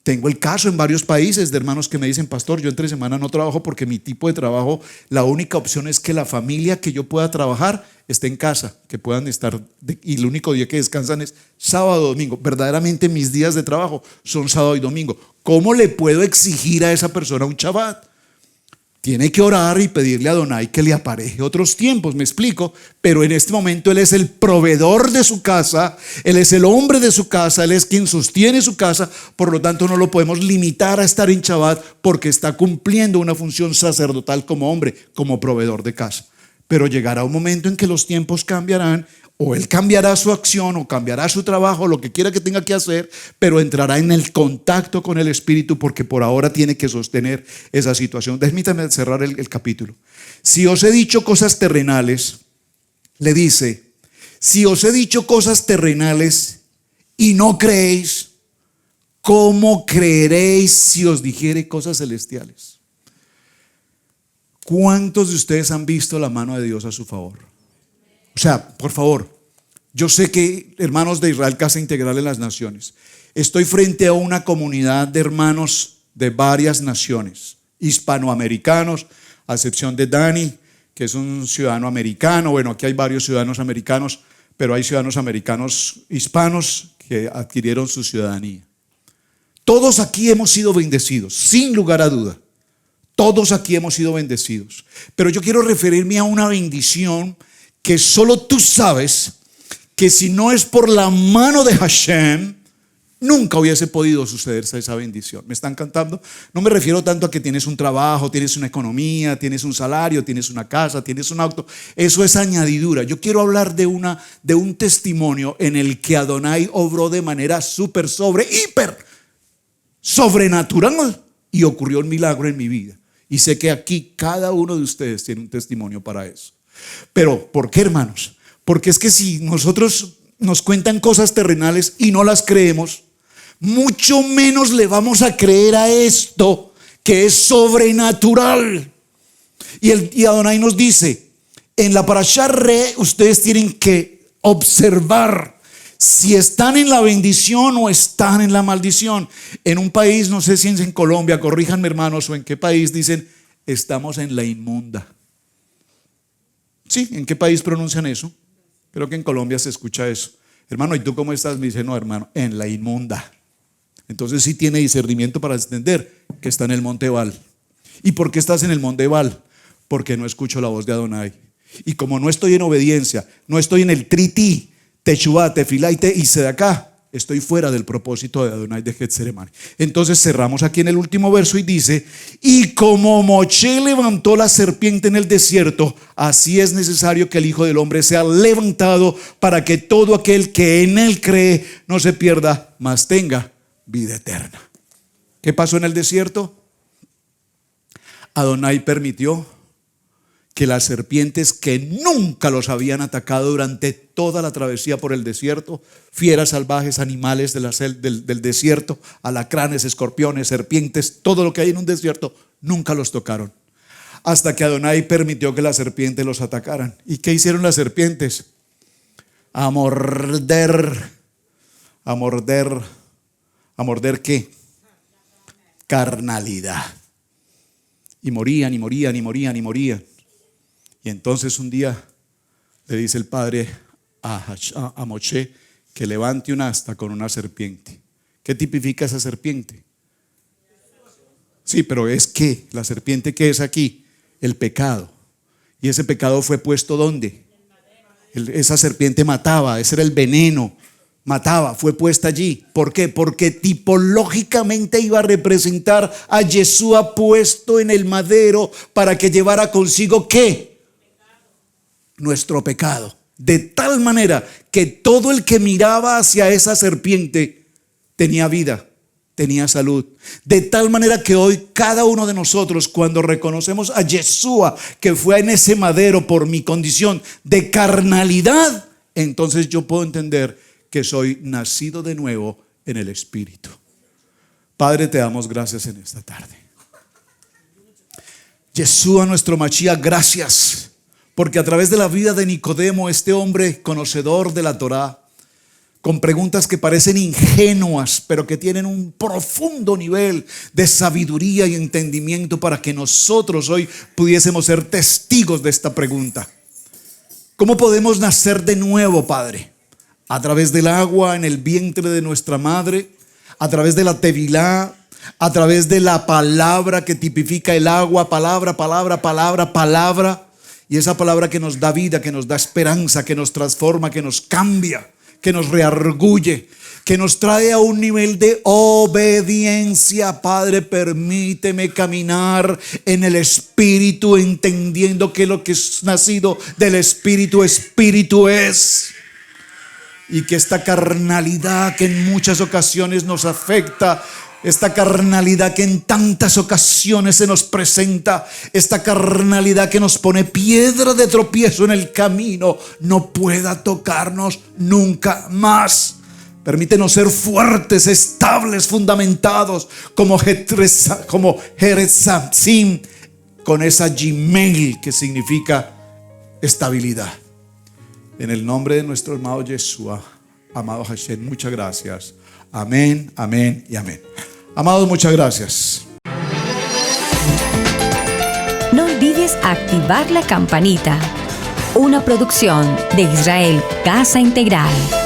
Tengo el caso en varios países de hermanos que me dicen: pastor, yo entre semana no trabajo porque mi tipo de trabajo, la única opción es que la familia que yo pueda trabajar esté en casa, que puedan estar, y el único día que descansan es sábado o domingo. Verdaderamente mis días de trabajo son sábado y domingo. ¿Cómo le puedo exigir a esa persona un Shabbat? Tiene que orar y pedirle a Adonai que le apareje otros tiempos, me explico. Pero en este momento Él es el proveedor de su casa, Él es el hombre de su casa, Él es quien sostiene su casa. Por lo tanto, no lo podemos limitar a estar en Shabbat, porque está cumpliendo una función sacerdotal como hombre, como proveedor de casa. Pero llegará un momento en que los tiempos cambiarán, o Él cambiará su acción, o cambiará su trabajo, lo que quiera que tenga que hacer, pero entrará en el contacto con el Espíritu, porque por ahora tiene que sostener esa situación. Permítame cerrar el capítulo. Si os he dicho cosas terrenales, le dice: si os he dicho cosas terrenales y no creéis, ¿cómo creeréis si os dijere cosas celestiales? ¿Cuántos de ustedes han visto la mano de Dios a su favor? O sea, por favor, yo sé que hermanos de Israel, Casa Integral en las Naciones, estoy frente a una comunidad de hermanos de varias naciones, hispanoamericanos, a excepción de Dani, que es un ciudadano americano. Bueno, aquí hay varios ciudadanos americanos, pero hay ciudadanos americanos hispanos que adquirieron su ciudadanía. Todos aquí hemos sido bendecidos, sin lugar a duda. Todos aquí hemos sido bendecidos. Pero yo quiero referirme a una bendición que solo tú sabes que si no es por la mano de Hashem, nunca hubiese podido sucederse esa bendición. ¿Me están cantando? No me refiero tanto a que tienes un trabajo, tienes una economía, tienes un salario, tienes una casa, tienes un auto. Eso es añadidura. Yo quiero hablar de un testimonio en el que Adonai obró de manera súper, hiper sobrenatural y ocurrió un milagro en mi vida. Y sé que aquí cada uno de ustedes tiene un testimonio para eso. Pero, ¿por qué, hermanos? Porque es que si nosotros nos cuentan cosas terrenales y no las creemos, mucho menos le vamos a creer a esto que es sobrenatural. Y Adonai nos dice, en la Parashá Re, ustedes tienen que observar si están en la bendición o están en la maldición. En un país, no sé si es en Colombia, corríjanme hermanos, o en qué país dicen, estamos en la inmunda. Sí, ¿en qué país pronuncian eso? Creo que en Colombia se escucha eso. Hermano, ¿y tú cómo estás? Me dice, no hermano, en la inmunda. Entonces sí tiene discernimiento para entender que está en el monte Ebal. ¿Y por qué estás en el monte Ebal? Porque no escucho la voz de Adonai. Y como no estoy en obediencia, no estoy en el triti, Techubá, Tefilá y Sedacá, estoy fuera del propósito de Adonai de Getseremani. Entonces cerramos aquí en el último verso y dice, y como Moshe levantó la serpiente en el desierto, así es necesario que el Hijo del Hombre sea levantado para que todo aquel que en él cree no se pierda, mas tenga vida eterna. ¿Qué pasó en el desierto? Adonai permitió que las serpientes que nunca los habían atacado durante toda la travesía por el desierto, fieras salvajes, animales del desierto, alacranes, escorpiones, serpientes, todo lo que hay en un desierto, nunca los tocaron. Hasta que Adonai permitió que las serpientes los atacaran. ¿Y qué hicieron las serpientes? A morder ¿qué? Carnalidad. Y morían, y morían, y morían, y morían. Y entonces un día le dice el padre a Moshe que levante un asta con una serpiente. ¿Qué tipifica esa serpiente? Sí, pero es que la serpiente que es aquí, el pecado. Y ese pecado fue puesto ¿dónde? Esa serpiente mataba, ese era el veneno. Mataba, fue puesta allí. ¿Por qué? Porque tipológicamente iba a representar a Yeshua puesto en el madero para que llevara consigo ¿qué? Nuestro pecado. De tal manera que todo el que miraba hacia esa serpiente tenía vida, tenía salud. De tal manera que hoy cada uno de nosotros, cuando reconocemos a Yeshua que fue en ese madero por mi condición de carnalidad, entonces yo puedo entender que soy nacido de nuevo en el Espíritu. Padre, te damos gracias en esta tarde. Yeshua, nuestro Mashiach, gracias. Porque a través de la vida de Nicodemo, este hombre conocedor de la Torá, con preguntas que parecen ingenuas, pero que tienen un profundo nivel de sabiduría y entendimiento para que nosotros hoy pudiésemos ser testigos de esta pregunta. ¿Cómo podemos nacer de nuevo, Padre? A través del agua en el vientre de nuestra madre, a través de la tevilá, a través de la palabra que tipifica el agua, palabra. Y esa palabra que nos da vida, que nos da esperanza, que nos transforma, que nos cambia, que nos reargulle, que nos trae a un nivel de obediencia. Padre, permíteme caminar en el Espíritu, entendiendo que lo que es nacido del Espíritu, Espíritu es. Y que esta carnalidad que en muchas ocasiones nos afecta, esta carnalidad que en tantas ocasiones se nos presenta, esta carnalidad que nos pone piedra de tropiezo en el camino, no pueda tocarnos nunca más. Permítenos ser fuertes, estables, fundamentados como Jeretzim, con esa Gimel que significa estabilidad. En el nombre de nuestro amado Yeshua, amado Hashem, muchas gracias. Amén, amén y amén. Amados, muchas gracias. No olvides activar la campanita una producción de Israel Casa Integral.